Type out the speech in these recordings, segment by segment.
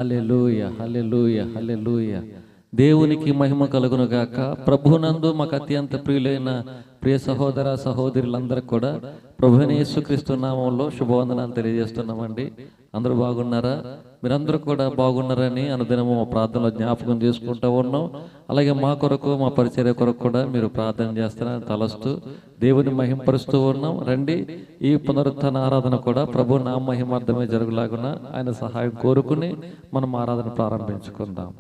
హల్లెలూయా, hallelujah, హల్లెలూయా. దేవునికి మహిమ కలుగును గాక. ప్రభునందు మాకు అత్యంత ప్రియులైన ప్రియ సహోదర సహోదరులందరూ కూడా ప్రభువైన యేసుక్రీస్తు నామంలో శుభవందనాలు తెలియజేస్తున్నామండి. అందరూ బాగున్నారా? మీరందరూ కూడా బాగున్నారని అనుదినము మా ప్రార్థనలో జ్ఞాపకం చేసుకుంటూ ఉన్నాం. అలాగే మా కొరకు, మా పరిచర్య కొరకు కూడా మీరు ప్రార్థన చేస్తారని తలస్తూ దేవుని మహింపరుస్తూ ఉన్నాం. రండి, ఈ పునరుత్థాన ఆరాధన కూడా ప్రభు నా మహిమార్థమే జరుగులాగున ఆయన సహాయం కోరుకుని మనం ఆరాధన ప్రారంభించుకుందాం.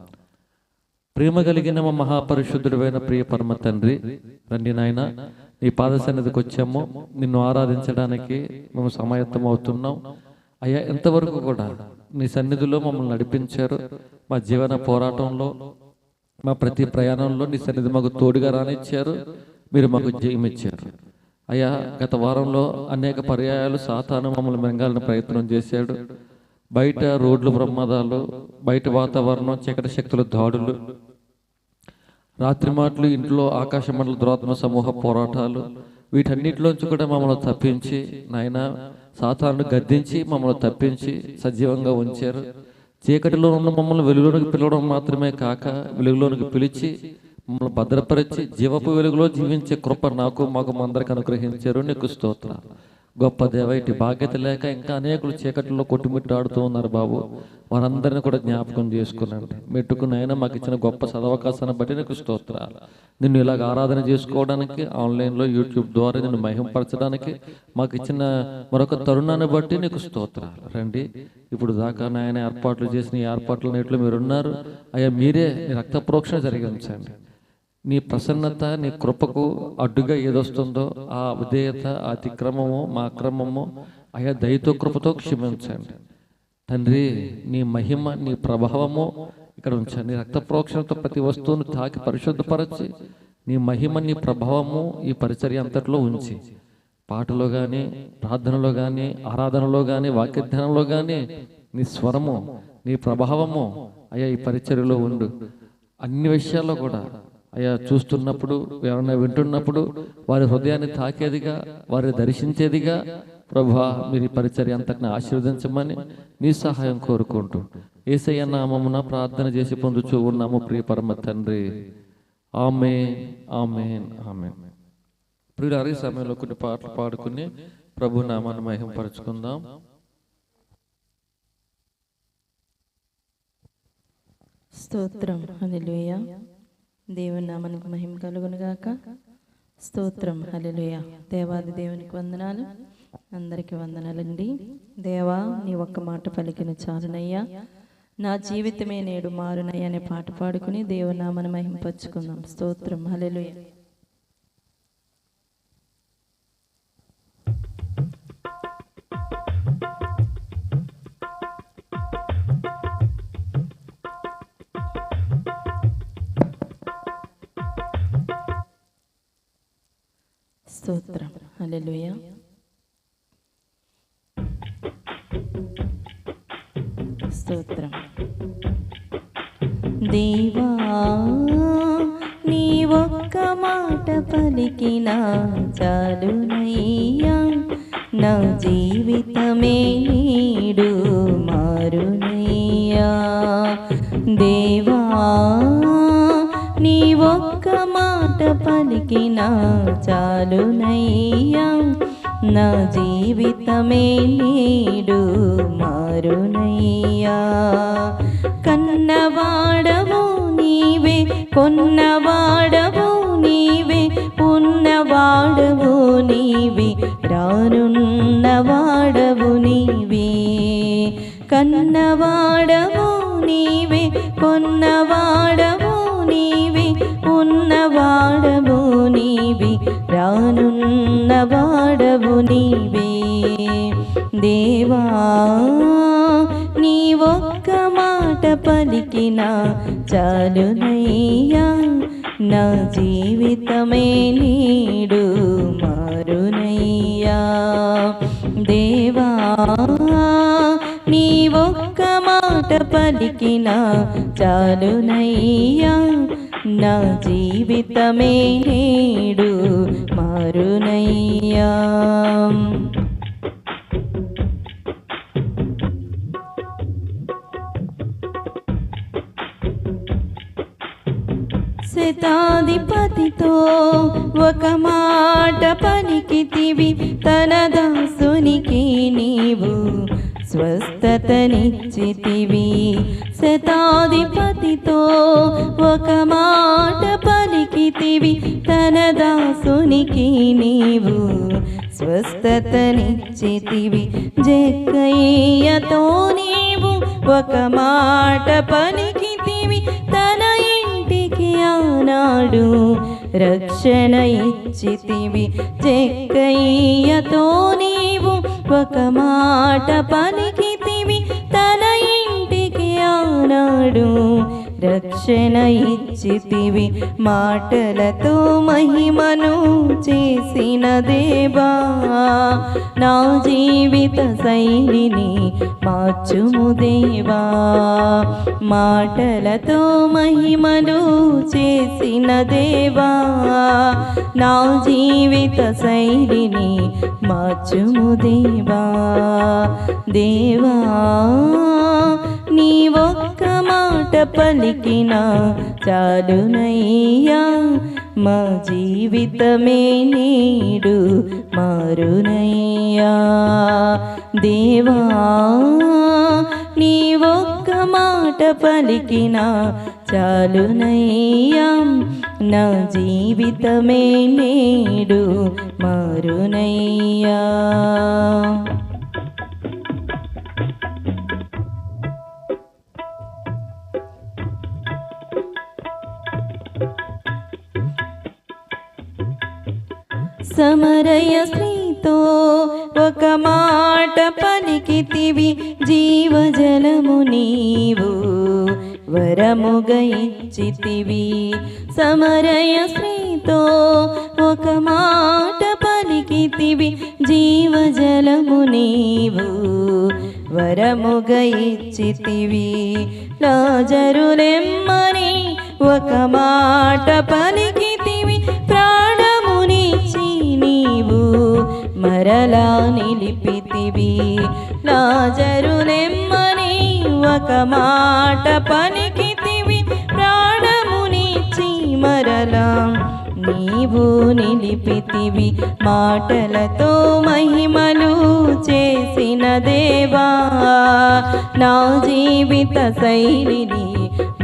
ప్రేమ కలిగిన మా మహాపరిశుద్ధుడైన ప్రియ పరమ తండ్రి, రండి నాయన, నీ పాద సన్నిధికి వచ్చాము. నిన్ను ఆరాధించడానికి మేము సమాయత్తం అవుతున్నాం. అయ్యా, ఎంతవరకు కూడా నీ సన్నిధిలో మమ్మల్ని నడిపించారు. మా జీవన పోరాటంలో, మా ప్రతి ప్రయాణంలో నీ సన్నిధి మాకు తోడుగా రానిచ్చారు. మీరు మాకు జయమిచ్చారు. అయ్యా, గత వారంలో అనేక పర్యాయాలు సాతాను మమ్మల్ని మింగాలని ప్రయత్నం చేశాడు. బయట రోడ్లు ప్రమాదాలు, బయట వాతావరణం, చీకటి శక్తుల దాడులు, రాత్రి మాటలు, ఇంట్లో ఆకాశ మండల దురాత్మ సమూహ పోరాటాలు, వీటన్నిటిలోంచి కూడా మమ్మల్ని తప్పించి నాయన సాతాను గద్దించి మమ్మల్ని తప్పించి సజీవంగా ఉంచారు. చీకటిలో ఉన్న మమ్మల్ని వెలుగులోనికి పిలవడం మాత్రమే కాక వెలుగులోనికి పిలిచి మమ్మల్ని భద్రపరిచి జీవపు వెలుగులో జీవించే కృప నాకు మాకు అందరికి అనుగ్రహించారు. నీకు స్తోత్రాలు. గొప్ప దేవ, ఇటు బాధ్యత లేక ఇంకా అనేకులు చీకటిలో కొట్టుమిట్టాడుతూ ఉన్నారు బాబు. వారందరినీ కూడా జ్ఞాపకం చేసుకున్నాండి. మెట్టుకునైనా మాకు ఇచ్చిన గొప్ప సదవకాశాన్ని బట్టి నీకు స్తోత్రాలు. నిన్ను ఇలాగ ఆరాధన చేసుకోవడానికి, ఆన్లైన్లో యూట్యూబ్ ద్వారా నిన్ను మహింపరచడానికి మాకు ఇచ్చిన మరొక తరుణాన్ని బట్టి నీకు స్తోత్రాలు. రండి, ఇప్పుడు దాకా నాయన ఏర్పాట్లు చేసిన ఈ ఏర్పాట్ల నీటిలో మీరున్నారు. అయ్యా, మీరే నీ రక్త ప్రోక్షణ జరిగించండి. నీ ప్రసన్నత, నీ కృపకు అడ్డుగా ఏదొస్తుందో ఆ విధేయత, ఆ అతిక్రమము, మా అక్రమము అయా దయతో కృపతో క్షమించండి తండ్రి. నీ మహిమ, నీ ప్రభావము ఇక్కడ ఉంచండి. నీ రక్త ప్రోక్షణతో ప్రతి వస్తువును తాకి పరిశుద్ధపరచి నీ మహిమ, నీ ప్రభావము ఈ పరిచర్య అంతట్లో ఉంచి పాటలో కానీ, ప్రార్థనలో కానీ, ఆరాధనలో కానీ, వాక్యధ్యానంలో కానీ నీ స్వరము, నీ ప్రభావము అయ్యా ఈ పరిచర్యలో ఉండు. అన్ని విషయాల్లో కూడా అయ్యా చూస్తున్నప్పుడు, ఎవరైనా వింటున్నప్పుడు వారి హృదయాన్ని తాకేదిగా, వారిని దర్శించేదిగా ప్రభువా మీరు ఈ పరిచర్య అంతటిని ఆశీర్వదించమని నీ సహాయం కోరుకుంటూ యేసయ్య నామమున ప్రార్థన చేసి పొందుచూ ఉన్నాము ప్రియ పరమ తండ్రి. ఆమేన్, ఆమేన్, ఆమేన్. ప్రియులారా, ఈ సమయంలో కొన్ని పాటలు పాడుకుని ప్రభు నామాన్ని మహిమపరచుకుందాం. స్తోత్రం, హల్లెలూయా. దేవుని నామానికి మహిమ కలుగును గాక. స్తోత్రం, హల్లెలూయా. దేవాది దేవునికి వందనాలు, అందరికీ వందనాలండి. దేవా, నీ ఒక్క మాట పలికిన చాలునయ్యా, నా జీవితమే నేడు మారునయ్యా అనే పాట పాడుకుని దేవుని నామాన్ని మహిమపరచుకుందాం. స్తోత్రం, హల్లెలూయా. స్తోత్రం, హల్లెలూయా. స్తోత్రం. దేవా, నీ ఒక్క మాట పలికినా చాలునయ్యా, నా జీవితమే నీడు మారునయ్యా. దేవా, నీ ఒక్క మాట పలికినా చాలునయ్యా, నా జీవితమే నీడు మారునయ్యా. కన్నవాడవు నీవే, కొన్నవాడవు నీవే, ఉన్నవాడవు నీవే, రానున్నవాడవు నీవే. కన్నవాడవు నీవే, కొన్నవాడవు నీవే, ఉన్నవాడవు నీవే, రానున్నవాడవు నీవే. దేవా, నీ ఒక్క మాట పలికినా చాలునయ్యా, నా జీవితమే నీడు మారునయ్యా. దేవా, నీ ఒక్క మాట పలికినా చాలునయ్యా, నా జీవితమే నేడు మారునయ్యా. శతాధిపతితో ఒక మాట పలికితివి, తన దాసునికి నీవు స్వస్థతనిచ్చితివి. శతాధిపతితో ఒక మాట పలికితివి, తన దాసునికి నీవు స్వస్థతనిచ్చితివి. జక్కయ్యతో నీవు ఒక మాట పలికితివి, తన ఇంటికి ఆనాడు రక్షణ ఇచ్చితివి. జక్కయ్యతో నీవు ఒక మాట పలికితివి, తన ఇంటికి ఆనాడు రక్షణ ఇచ్చితివి. మాటలతో మహిమను చేసిన దేవా, నా జీవిత శైలిని మార్చుము దేవా. మాటలతో మహిమను చేసిన దేవా, నా జీవిత శైలిని మార్చుము దేవా. దేవా, నీ ఒక్క మాట పలికినా చాలునయ్యా, మా జీవితమే నేడు మారునయ్యా. దేవా, నీ ఒక్క మాట పలికినా చాలునయ్యా, నా జీవితమే నేడు మారునయ్యా. సమరయ స్త్రీతో ఒక మాట పలికితివి, జీవజలము నీవు వరముగా ఇచ్చితివి. సమరయ స్త్రీతో ఒక మాట పలికితివి, జీవజలము నీవు వరముగా ఇచ్చితివి. లాజరులెమ్మని ఒక మాట పలికితివి, ప్రాణమునిచ్చి నీవు మరలా నిలిపితివి. లాజరులెమ్మని ఒక మాట పలికితివి, ప్రాణమునిచ్చి మరలా నీవు నిలిపితివి. మాటలతో మహిమలు చేసిన దేవా, నా జీవిత శైలిని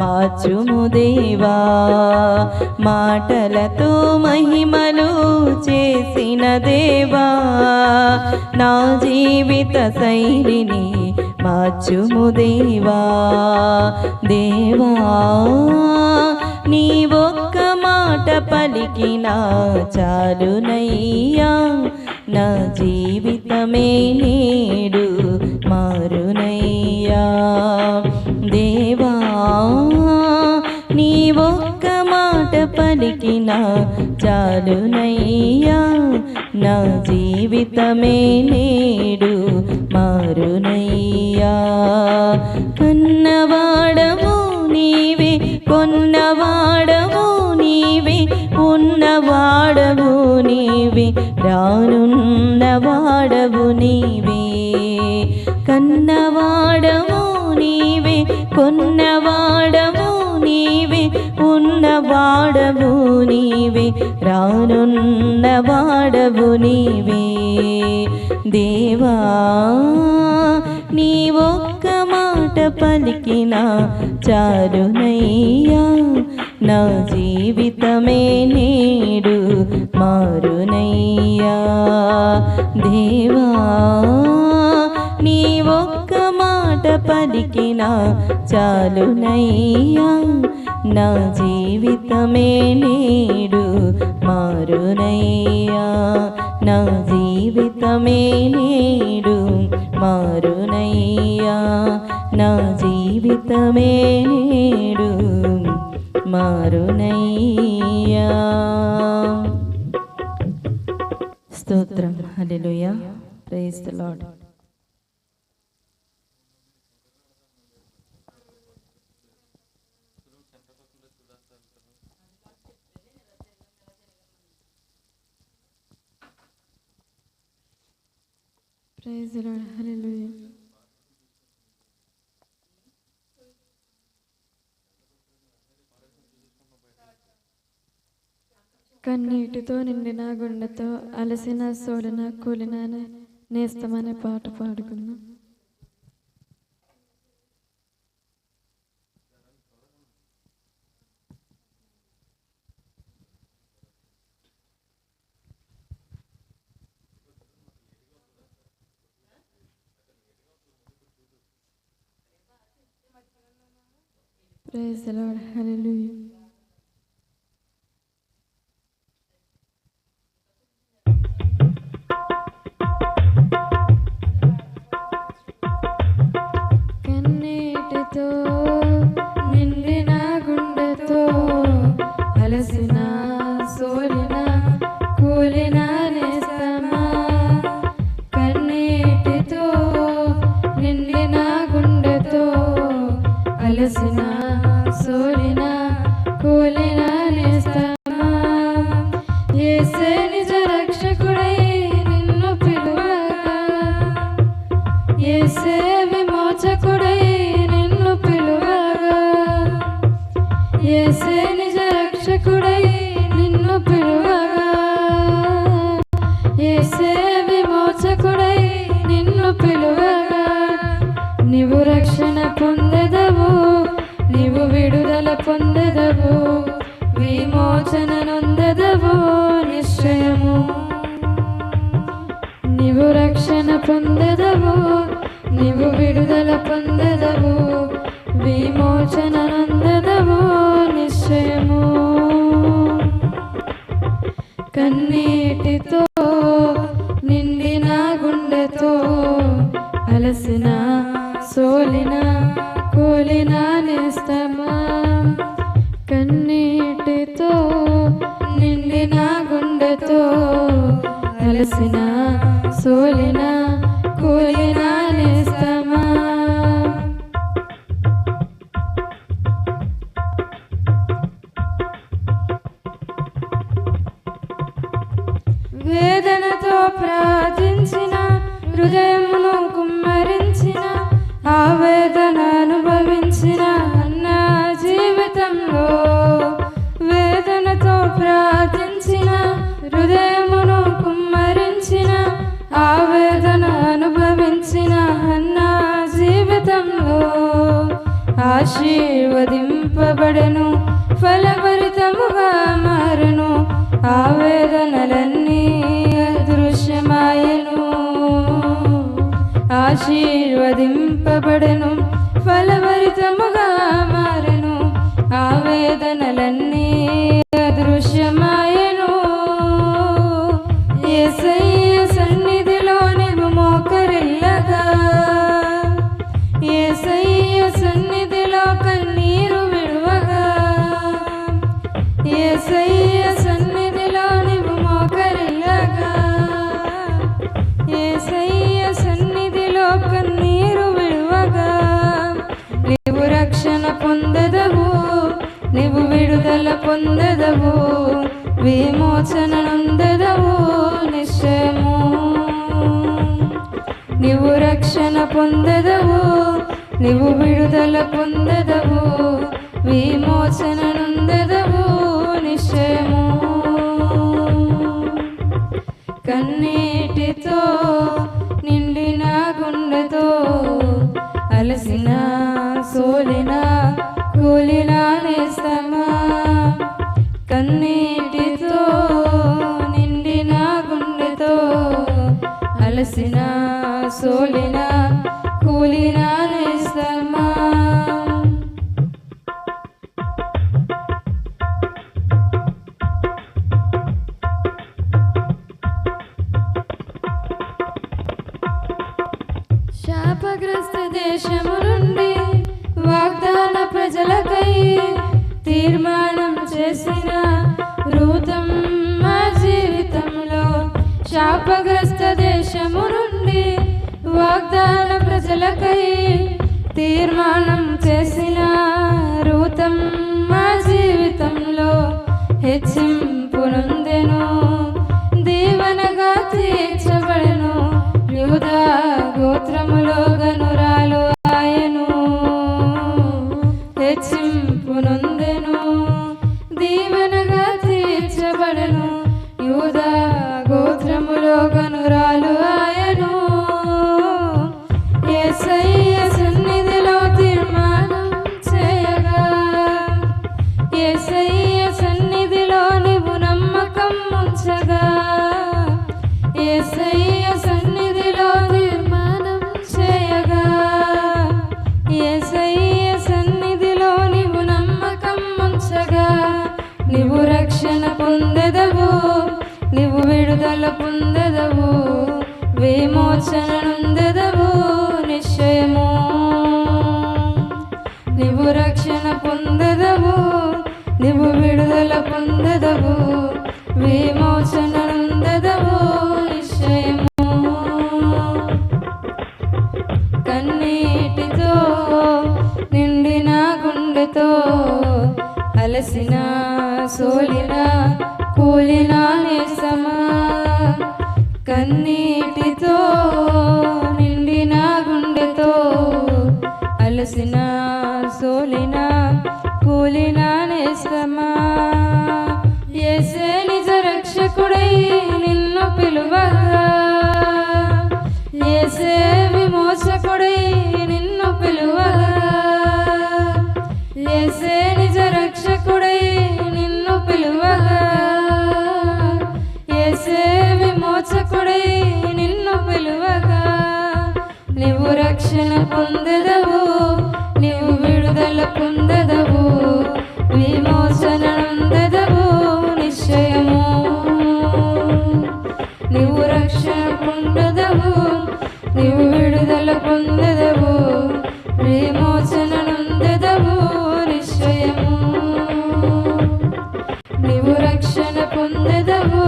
మార్చుము దేవా. మాటలతో మహిమలు చేసిన దేవా, నా జీవిత శైలిని మార్చుము దేవా. దేవా, నీ ఒక్క మాట పలికినా చాలునయ్యా, నా జీవితమే నేడు మారునయ్యా. దేవా, నీ ఒక్క మాట పలికినా చాలునయ్యా, నా జీవితమే నేడు మారునయ్యా. కన్నవాడము నీవే, కొన్నవాడము నీవే, ఉన్నవాడవు నీవే, రానున్నవాడవు నీవే. కన్నవాడము నీవే, కొన్నవాడవు నీవే, ఉన్నవాడవు నీవే, రానున్నవాడవు నీవే. దేవా, నీ ఒక్క మాట పలికినా చాలునయ్యా, నా జీవితమే నేడు మారునయ్యా. దేవా, నీ ఒక్క మాట పలికినా చాలునయ్యా, నా జీవితమే నేడు మారునయ్యా. నా జీవితమే నేడు మారునయ్యా, నా జీవితమే నేడు మారునయ్యా. స్తోత్రం. Hallelujah. Praise the lord. Praise the Lord. Hallelujah. కన్నీటితో నిండిన గుండెతో అలసిన సోలిన కూలిన నేస్తమనే పాట పాడుకుందాం. Praise the Lord. Hallelujah. కన్నీటితో నిండిన గుండెతో అలసిన సోలిన కూలిన నేస్తమా, కన్నీటితో నిండిన గుండెతో అలసిన సోలిన కూలిన నేస్తమా, యేసే నిజ రక్షకుడై నిన్ను పిలువగా, యేసే విమోచకుడై నిన్ను పిలువగా, యేసే నిజ రక్షకుడై నిన్ను పిలువగా, యేసే విమోచకుడై నిన్ను పిలువగా, నీవు రక్షణ పొందెదవు, నీవు విడుదల పొందెదవు, విమోచన నొందెదవు నిశ్చయము. నీవు రక్షణ పొందెదవు, నీవు విడుదల పొందెదవు, విమోచన నొందెదవు నిశ్చయము. కన్నీటితో నిండిన గుండెతో అలసిన సోలిన కూలిన నేస్తమా, కన్నీటితో నిండిన గుండెతో అలసిన సోలిన కూలిన నేస్తమా. వేదనతో ప్రార్థించిన హృదయమును కుమ్మరించిన, ఆవేదన అనుభవించిన నా జీవితంలో, వేదనతో ప్రార్థించిన హృదయమును కుమ్మరించిన, ఆవేదన అనుభవించిన నా జీవితంలో, ఆశీర్వదింపబడెను ఫలభరితముగా మారెను, ఆవేదనలన్నీ అదృశ్యమాయెను, ఆశీర్వదింపబడెను ఫలభరితముగా మారెను, ఆవేదనలన్నీ అదృశ్యమాయెను. యేసయ్య సన్నిధిలో నీవు మోకరిల్లగా, యేసయ్య సన్నిధిలో కన్నీరు విడువగా, యేసయ్య సన్నిధిలో నీవు మోకరిల్లగా, యేసయ్య సన్నిధిలో కన్నీరు విడువగా, నీవు రక్షణ పొందెదవు, నీవు విడుదల పొందెదవు, విమోచన నొందెదవు నిశ్చయము. నీవు రక్షణ పొందెదవు, నీవు విడుదల పొందెదవు, విమోచన నొందెదవు నిశ్చయము. కన్నీటితో నిండిన గుండెతో అలసిన సోలిన కూలిన నేస్తమా, కన్నీటితో నిండిన గుండెతో అలసిన సోలిన కూలిన నేస్తమా. శాపగ్రస్త దేశము నుండి వాగ్దాన ప్రజలకై తీర్మానం చేసిన రూతమ్మ జీవితంలో, శాపగ్రస్త దేశము నుండి వాగ్దాన ప్రజలకై తీర్మానం చేసిన రూతమ్మ జీవితంలో హెచ్చింపు నొందెను, దీవెనగా తీర్చబడెను, యూదా గోత్రములో గనురాలు ఆయను, హెచ్చింపు నొందెను, దీవెనగా తీర్చబడెను, పొందెదవు, విమోచన నొందెదవు నిశ్చయము. నీవు రక్షణ పొందెదవు, నీవు విడుదల పొందెదవు, విమోచన నొందెదవు నిశ్చయము. కన్నీటితో నిండిన గుండెతో అలసిన సోలిన కూలిన నేస్తమా, కన్నీటితో నిండిన గుండెతో అలసిన సోలిన కూలిన నేస్తమా, యేసే నిజ రక్షకుడై నిన్ను పిలువగా, యేసే విమోచకుడై నిన్ను పిలువగా, యేసే నిజ రక్షకుడై నిన్ను పిలువగా, యేసే విమోచకుడై నిన్ను పిలువగా, నీవు రక్షణ పొందెదవు, నీవు విడుదల పొందెదవు, విమోచన నొందెదవు నిశ్చయము. నీవు రక్షణ పొందెదవు, నీవు విడుదల పొందెదవు, విమోచన నొందెదవు నిశ్చయము. నీవు రక్షణ పొందెదవు,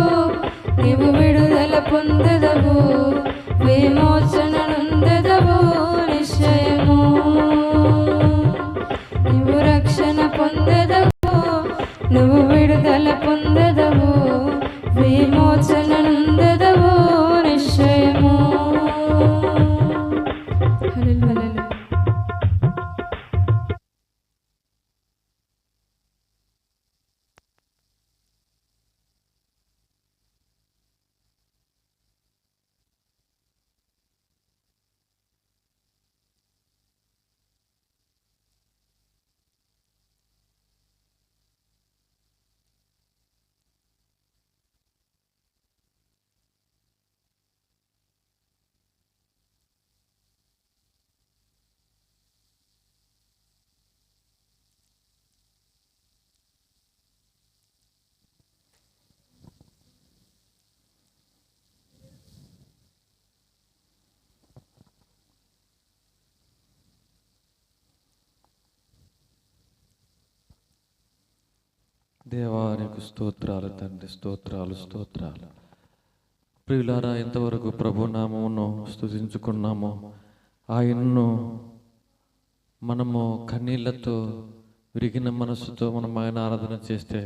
నీవు విడుదల పొందెదవు, విమోచన నొందెదవు నిశ్చయము. నీవు రక్షణ పొందెదవు, నువ్వు విడుదల పొందెదవు, విమోచన నొందెదవు నిశ్చయము. హల్లెలూయా. దేవానికి స్తోత్రాలు తండ్రి, స్తోత్రాలు స్తోత్రాలు. ప్రియులారా, ఇంతవరకు ప్రభు నామమును స్తుతించుకున్నాము. ఆయన్ను మనము కన్నీళ్లతో విరిగిన మనస్సుతో మనం ఆయన ఆరాధన చేస్తే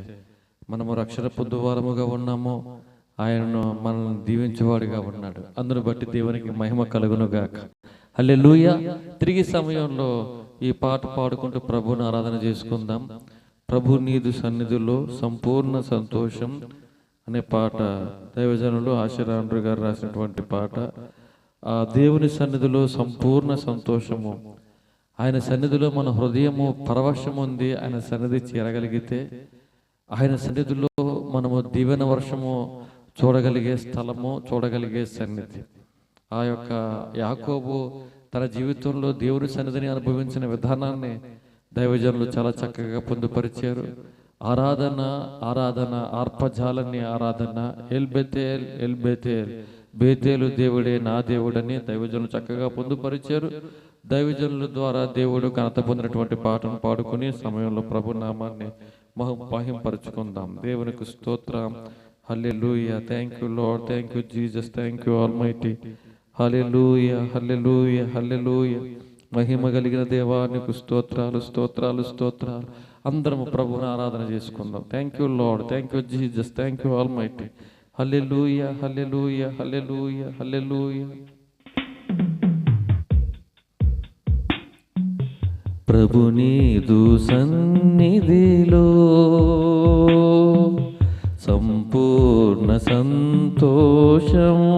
మనము రక్షణ పొందువారముగా ఉన్నాము. ఆయనను మనల్ని దీవించేవాడిగా ఉన్నాడు. అందును బట్టి దేవునికి మహిమ కలుగునుగాక. హల్లెలూయా. తిరిగి సమయంలో ఈ పాట పాడుకుంటూ ప్రభువుని ఆరాధన చేసుకుందాం. ప్రభు నీదు సన్నిధిలో సంపూర్ణ సంతోషం అనే పాట దైవజనులు ఆశీర్వాండ్రు గారు రాసినటువంటి పాట. ఆ దేవుని సన్నిధిలో సంపూర్ణ సంతోషము, ఆయన సన్నిధిలో మన హృదయము పరవశం ఉంది. ఆయన సన్నిధి చేరగలిగితే ఆయన సన్నిధిలో మనము దీవెన వర్షము చూడగలిగే స్థలము, చూడగలిగే సన్నిధి. ఆ యొక్క యాకోబు తన జీవితంలో దేవుని సన్నిధిని అనుభవించిన విధానాన్ని దైవజనులు చాలా చక్కగా పొందుపరిచారు. ఆరాధన ఆరాధన, ఆర్పజాలని ఆరాధన, ఎల్ బెతేల్ ఎల్ బెతేల్, బేతేలు దేవుడే నా దేవుడని దైవజనులు చక్కగా పొందుపరిచారు. దైవజనుల ద్వారా దేవుడు ఘనత పొందినటువంటి పాటను పాడుకుని సమయంలో ప్రభు నామాన్ని మహింపరుచుకుందాం. దేవునికి స్తోత్రం. Hallelujah. Thank you lord, thank you Jesus, thank you almighty. Hallelujah, hallelujah, hallelujah. మహిమ కలిగిన దేవానికి స్తోత్రాలు, స్తోత్రాలు, స్తోత్రాలు. అందరము ప్రభువుని ఆరాధన చేసుకుందాం. Thank you lord, thank you Jesus, thank you almighty. Hallelujah, hallelujah, hallelujah, hallelujah. ప్రభు నీదు సన్నిధిలో సంపూర్ణ సంతోషము,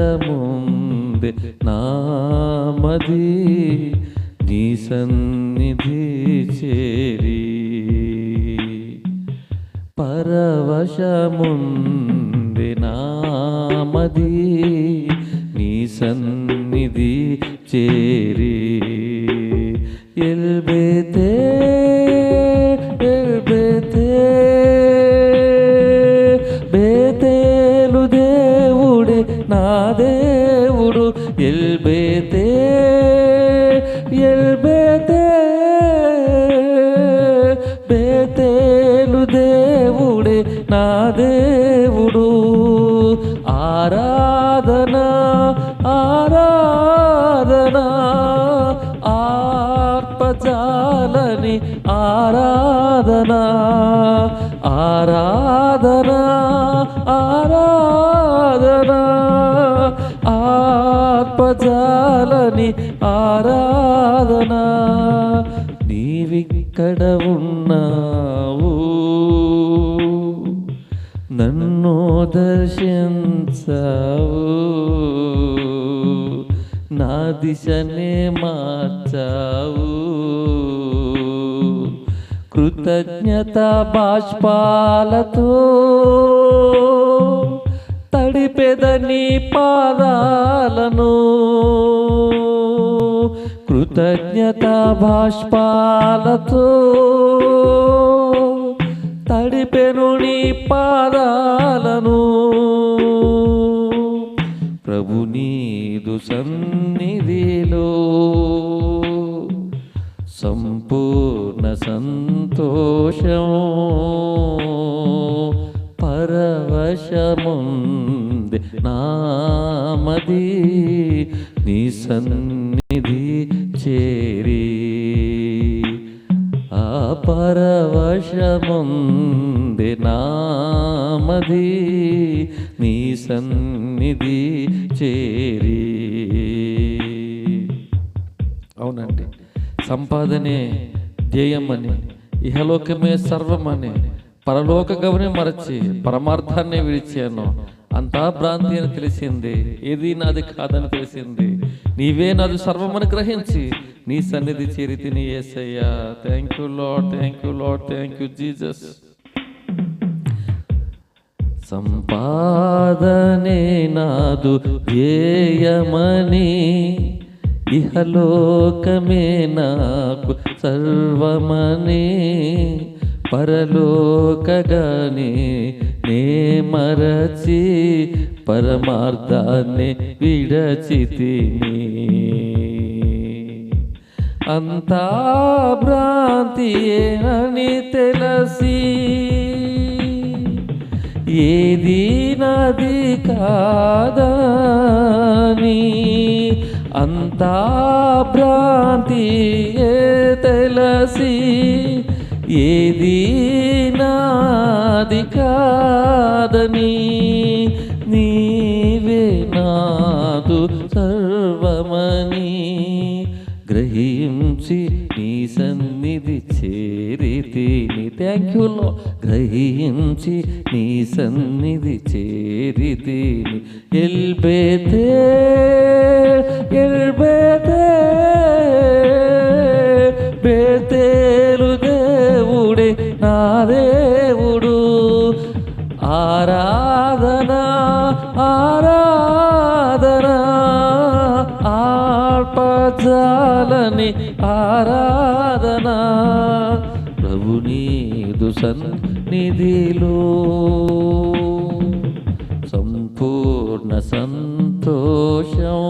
పరవశముంది నామది నీ సన్నిధి చేరి, పరవశముంది నామది నీ సన్నిధి చేరి. ఎల్బెతే ఎల్బెతే ఆర్పజాలని ఆరాధనా ఆరాధనా ఆరాధనా ఆర్పజాలని ఆరాధనా నీవిక్కడ ఉన్నావు నన్ను దర్శించావు నా దిశనే మార్చావు కృతజ్ఞత బాష్పాలతో తడిపెదని పాదాలను కృతజ్ఞత బాష్పాలతో తడిపెను నీ పాదాలను ప్రభు నీదు సన్నిధిలో సంపూర్ణ సంతోషం పరవశముంది నామది నీ సన్నిధి చేరి ఆ పరవశముంది నామది నీ సన్నిధి చేరి. అవునండి, సంపాదనే ధ్యేయమని, ఇహలోకమే సర్వమని, పరలోక గమని మరచి పరమార్థాన్ని విడిచాను. అంతా భ్రాంతి అని తెలిసింది, ఏది నాది కాదని తెలిసింది. నీవే నాది సర్వమని గ్రహించి నీ సన్నిధి చేరితి నీ యేసయ్యా. Thank you lord, thank you lord, thank you Jesus. సంపాదనే నాదు ధ్యేయమని, ఇహలోకమే నాకు సర్వమని, పరలోకగాని నే మరచి పరమార్థాన్ని విడచితిని. అంతా భ్రాంతియే అని తెలిసి ఏది నాది కాదని, అంతా భ్రాంతియే తెలిసి ఏది నాది కాదని, నీవే నాదు సర్వమని గ్రహించి నీ సన్నిధి చేరితిని. థ్యాంక్ యూ లో. గ్రహించి నీ సన్నిధి చేరితిని. ఎల్బేతే ఎల్బేతే బేతేలు దేవుడే నా దేవుడు. ఆరాధనా ఆరాధనా ఆర్పజాలని ఆరాధనా ప్రభు నీదు సన్నిధిలో సంపూర్ణ సంతోషం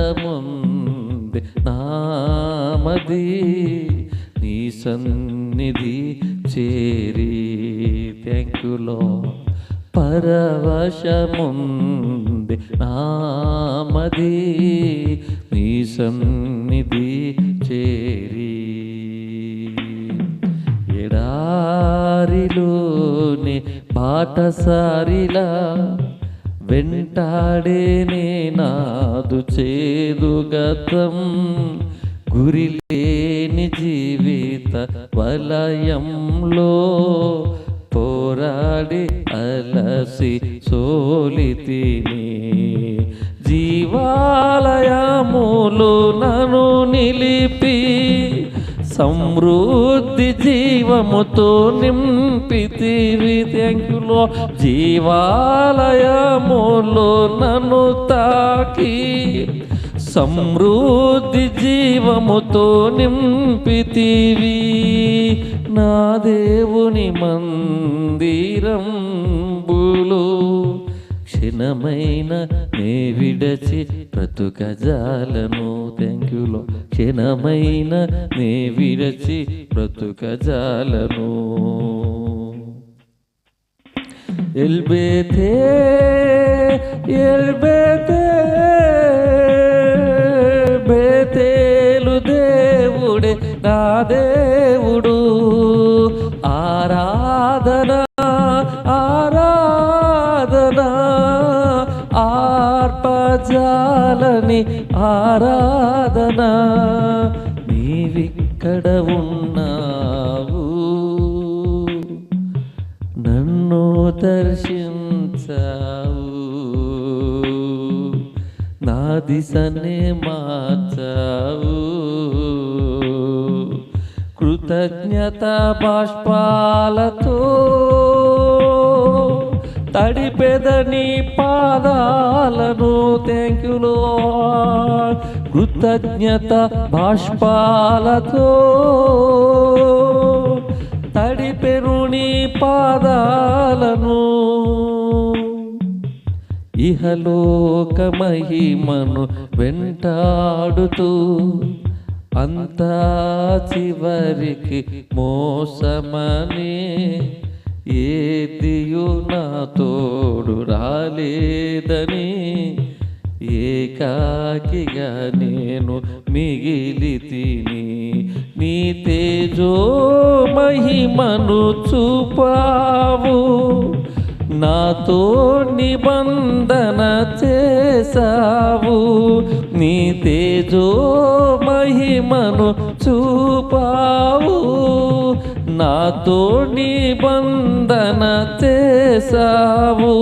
పరవశముంది నామది నీ సన్నిధి చేరి. Thank you lord. పరవశముంది నామది నీ సన్నిధి చేరి. ఎడారిలోని బాటసారిలా వెంటాడేనే నాదు చేదుగతం, గురిలేని జీవిత వలయంలో పోరాడి అలసి సోలితిని. జీవాలయములు నన్ను నిలిపి సమృద్ధి జీవముతో నింపితివి. థ్యాంక్ యూ లో. జీవాలయములు నన్ను తాకి సమృద్ధి జీవముతో నింపితివి. నా దేవుని మందిరంబులు క్షణమైన నే విడచి బ్రతుకజాలను. థ్యాంక్ యూ లో. క్షణమైన నే విడచి బ్రతుకజాలను. ఎల్బేతే ఎల్బేతే దేవుడు. ఆరాధన ఆరాధన ఆర్పజాలని ఆరాధన. నీవిక్కడ ఉన్నావు, నన్ను దర్శించావు, నా దిశనే మార్చావు. కృతజ్ఞత బాష్పాలతో తడిపెదని పాదాలను. Thank you lord. కృతజ్ఞత బాష్పాలతో తడిపెను నీ పాదాలను. ఇహలోక మహిమను వెంటాడుతూ అంతా చివరికి మోసమని ఏదియు నా తోడు రాలేదని ఏకాకిగా నేను మిగిలి తిని. నీ తేజో మహిమను చూపావు, నాతో నిబంధన చేసావు. నీ తేజో మహిమను చూపావు, నాతో నిబంధన చేసావు.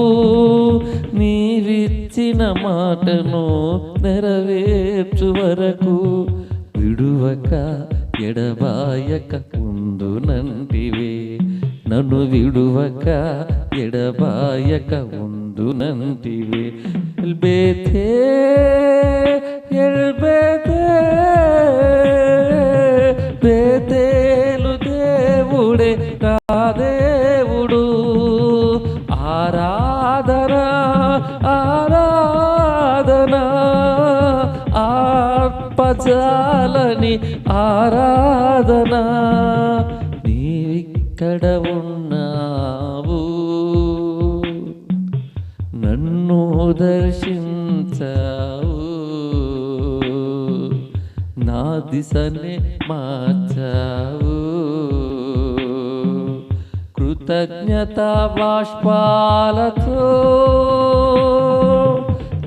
నీవిచ్చిన మాటను నెరవేర్చు వరకు విడువక ఎడబాయక ఉందునంటివే. నన్ను విడువక ఎడబాయక ఉందునంటివే. ఎల్బేతే ఎల్బేతే బేతేలు దేవుడే నా దేవుడు. ఆరాధన ఆరాధన ఆర్పజాలని ఆరాధన. నీవిక్కడ ఉన్నావు, నన్ను దర్శించావు, నా దిశనే మార్చావు. కృతజ్ఞత బాష్పాలతో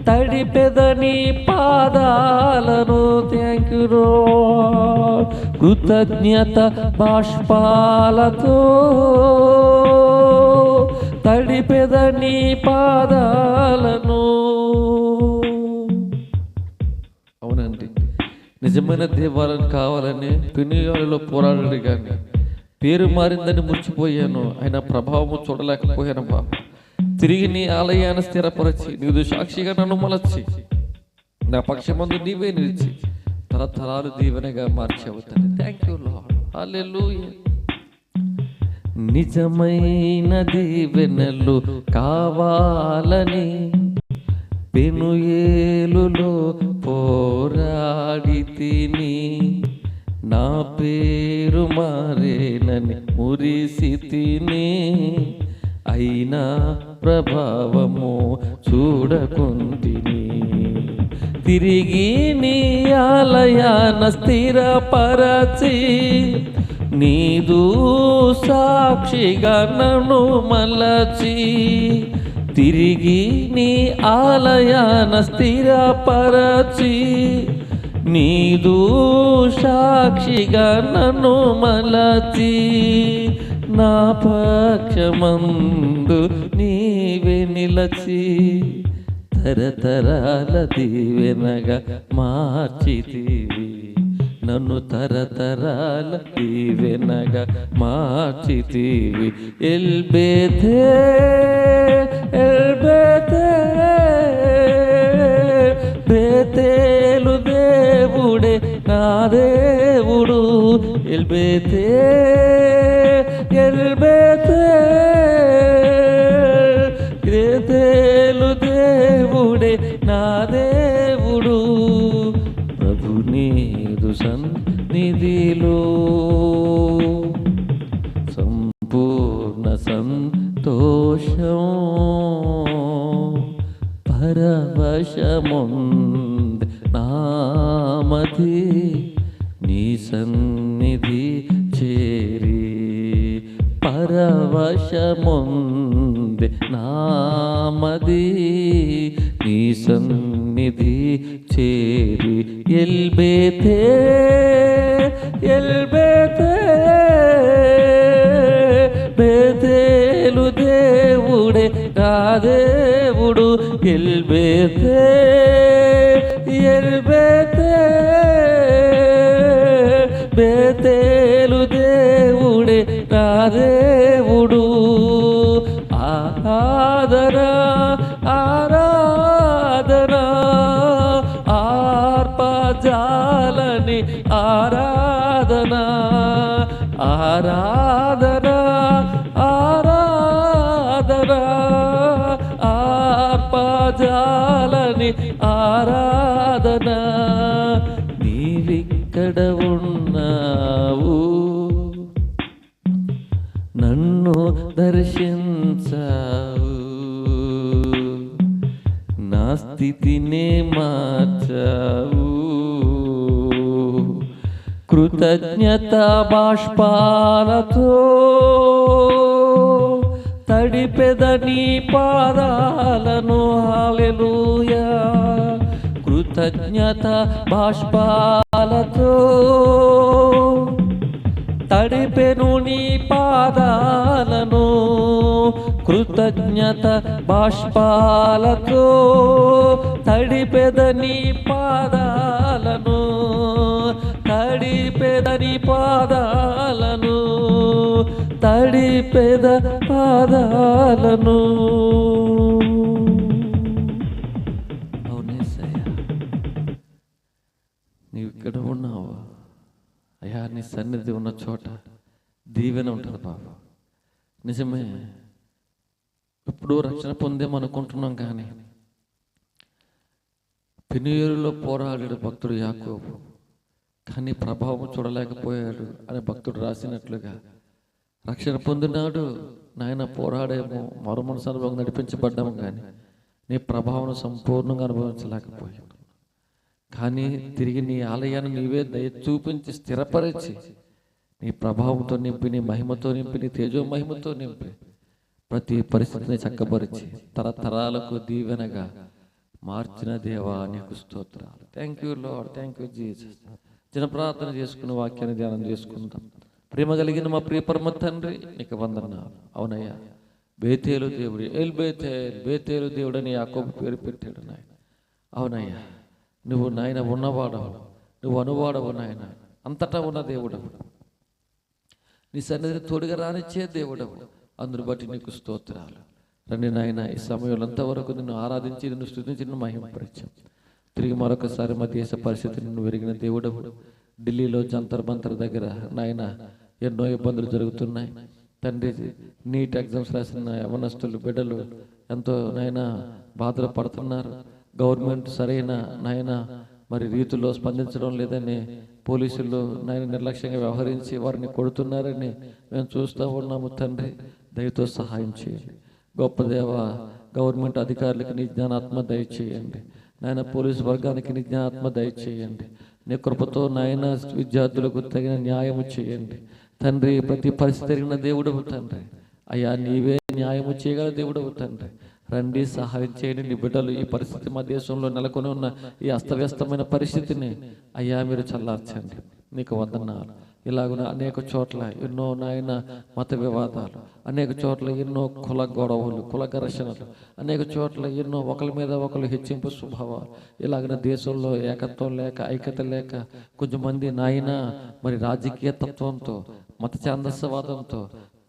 తడిపెదని పాదాలను. Thank you lord. కృతజ్ఞత బాష్పాలతో తడిపెదని పాదాలను. అవునండి, నిజమైన దేవాలయం కావాలని పెనుగాలిలో పోరాడాడు, కానీ పేరు మారిందని మురిచిపోయాను. ఆయన ప్రభావం చూడలేకపోయాను బాబు. తిరిగి నీ ఆలయాన్ని స్థిరపరచి నీదు సాక్షిగా నన్ను మలచి నా పక్షమందు నీవే నిలిచి తరతరాలు దీవెనగా మార్చావు తండ్రి. Thank you lord. హల్లెలూయా. నిజమైన దీవెనలు కావాలని పెనుయేలులో పోరాడి తిని, నా పేరు మారేనని మురిసి తిని, అయినా ప్రభావము చూడకుంటిని. తిరిగి నీ ఆలయాన స్థిరపరచి నీదు సాక్షిగా నన్ను మలచి. తిరిగి నీ ఆలయాన స్థిరపరచి నీదు సాక్షిగా నన్ను మలచి. నా పక్షమందు నీవే నిలచి తరతరాల దీవెనగా మార్చితివి. నన్ను తరతరాల దీవెనగా మార్చితివి. ఎల్బేతే ఎల్బేతే బేతేలు దేవుడే నా దేవుడు. ఎల్బేతే ఎల్బేతే బేతేలు దేవుడే నా దేవుడు. ప్రభు నీదు సన్నిధిలో సంపూర్ణ సంతోషం, పరవశముంది నామది నీ సన్నిధి పరవశముంది నామది నీ సన్నిధి చేరి ఎల్బేతే ఎల్బేతే బేతేలు దేవుడే నా దేవుడు ఎల్బేతే ఎల్బేతే బేతేలు దేవుడే నా దేవుడు ఆరాధనా ఆరాధనా ఆర్పజాలని ఆరాధనా ఆరాధనా ఆరాధనా ఆర్పజాలని ఆరాధనా నీవిక్కడ ఉన్నావు నన్ను దర్శించావు నా స్థితినే మార్చావు కృతజ్ఞత బాష్పాలతో తడిపెదని పాదాలను హల్లెలూయా కృతజ్ఞత బాష్పాలతో తడిపెను నీ పాదాలను కృతజ్ఞత బాష్పాలతో తడిపెదని పాదాలను తడిపెదని పాదాలను తడిపెద పాదాలను అవునేసయ్యా నీవు ఇక్కడ ఉన్నావు అయ్యా నీ సన్నిధి ఉన్న చోట దీవెన ఉంటుంది బాబు నిజమే ఎప్పుడూ రక్షణ పొందేమనుకుంటున్నాం కానీ పెనుయేరులో పోరాడాడు భక్తుడు యాకోబు కానీ ప్రభావం చూడలేకపోయాడు అని భక్తుడు రాసినట్లుగా రక్షణ పొందినాడు నాయన పోరాడేమో మరో మనసు అనుభవం నడిపించబడ్డాము కానీ నీ ప్రభావం సంపూర్ణంగా అనుభవించలేకపోయాడు కానీ తిరిగి నీ ఆలయాన్ని నీవే దయ చూపించి స్థిరపరిచి నీ ప్రభావంతో నింపి నీ మహిమతో నింపి నీ తేజో మహిమతో నింపి ప్రతి పరిస్థితిని చక్కబరిచి తరతరాలకు దీవెనగా మార్చిన దేవా నీకు స్తోత్రాలు. Thank you lord, thank you Jesus. చిన్న ప్రార్థన చేసుకుని వాక్యాన్ని ధ్యానం చేసుకుందాం. ప్రేమ కలిగిన మా ప్రియ పరమ తండ్రి నీకు వందనాలు. అవునయ్యా బేతేలు దేవుడు బేతేలు దేవుడని యాకోబు పేరు పెట్టాడు నాయన. అవునయ్యా నువ్వు నాయన ఉన్నవాడవు, నువ్వు అనువాడవు నాయన, అంతటా ఉన్న దేవుడవు, నీ సన్నిధిని తోడుగా రానిచ్చే దేవుడవు. అందును బట్టి నీకు స్తోత్రాలు. రండి నాయన ఈ సమయంలో అంతవరకు నిన్ను ఆరాధించి నిన్ను స్తుతించి నిన్ను మహిమపరిచాం. తిరిగి మరొకసారి మా దేశ పరిస్థితిని నువ్వు ఎరిగిన దేవుడవు. ఢిల్లీలో జంతర్ బంతర్ దగ్గర నాయన ఎన్నో ఇబ్బందులు జరుగుతున్నాయి తండ్రి. నీట్ ఎగ్జామ్స్ రాసిన యవనస్తులు బిడ్డలు ఎంతో నాయన బాధలు పడుతున్నారు. గవర్నమెంట్ సరైన నాయన మరి రీతిలో స్పందించడం లేదని పోలీసులు నాయన నిర్లక్ష్యంగా వ్యవహరించి వారిని కొడుతున్నారని మేము చూస్తూ ఉన్నాము. తండ్రి దయతో సహాయం చేయండి. గొప్ప దేవ గవర్నమెంట్ అధికారులకు నీ జ్ఞానాత్మ దయచేయండి నాయన. పోలీసు వర్గానికి నీ జ్ఞానాత్మ దయచేయండి. నీ కృపతో నాయన విద్యార్థులకు తగిన న్యాయము చేయండి తండ్రి. ప్రతి పరిస్థితి జరిగిన దేవుడవు తండ్రి. అయ్యా నీవే న్యాయము చేయగల దేవుడవు తండ్రి. రండి సహాయం చేయండి. నీ బిడ్డలు ఈ పరిస్థితి మా దేశంలో నెలకొని ఉన్న ఈ అస్తవ్యస్తమైన పరిస్థితిని అయ్యా మీరు చల్లార్చండి. నీకు వందనాలు. ఇలాగున అనేక చోట్ల ఎన్నో నాయన మత వివాదాలు, అనేక చోట్ల ఎన్నో కుల గొడవలు, కుల ఘర్షణలు, అనేక చోట్ల ఎన్నో ఒకరి మీద ఒకరు హెచ్చింపు స్వభావాలు. ఇలాగన దేశంలో ఏకత్వం లేక ఐక్యత లేక కొంచెంమంది నాయన మరి రాజకీయ తత్వంతో మత ఛాందస్యవాదంతో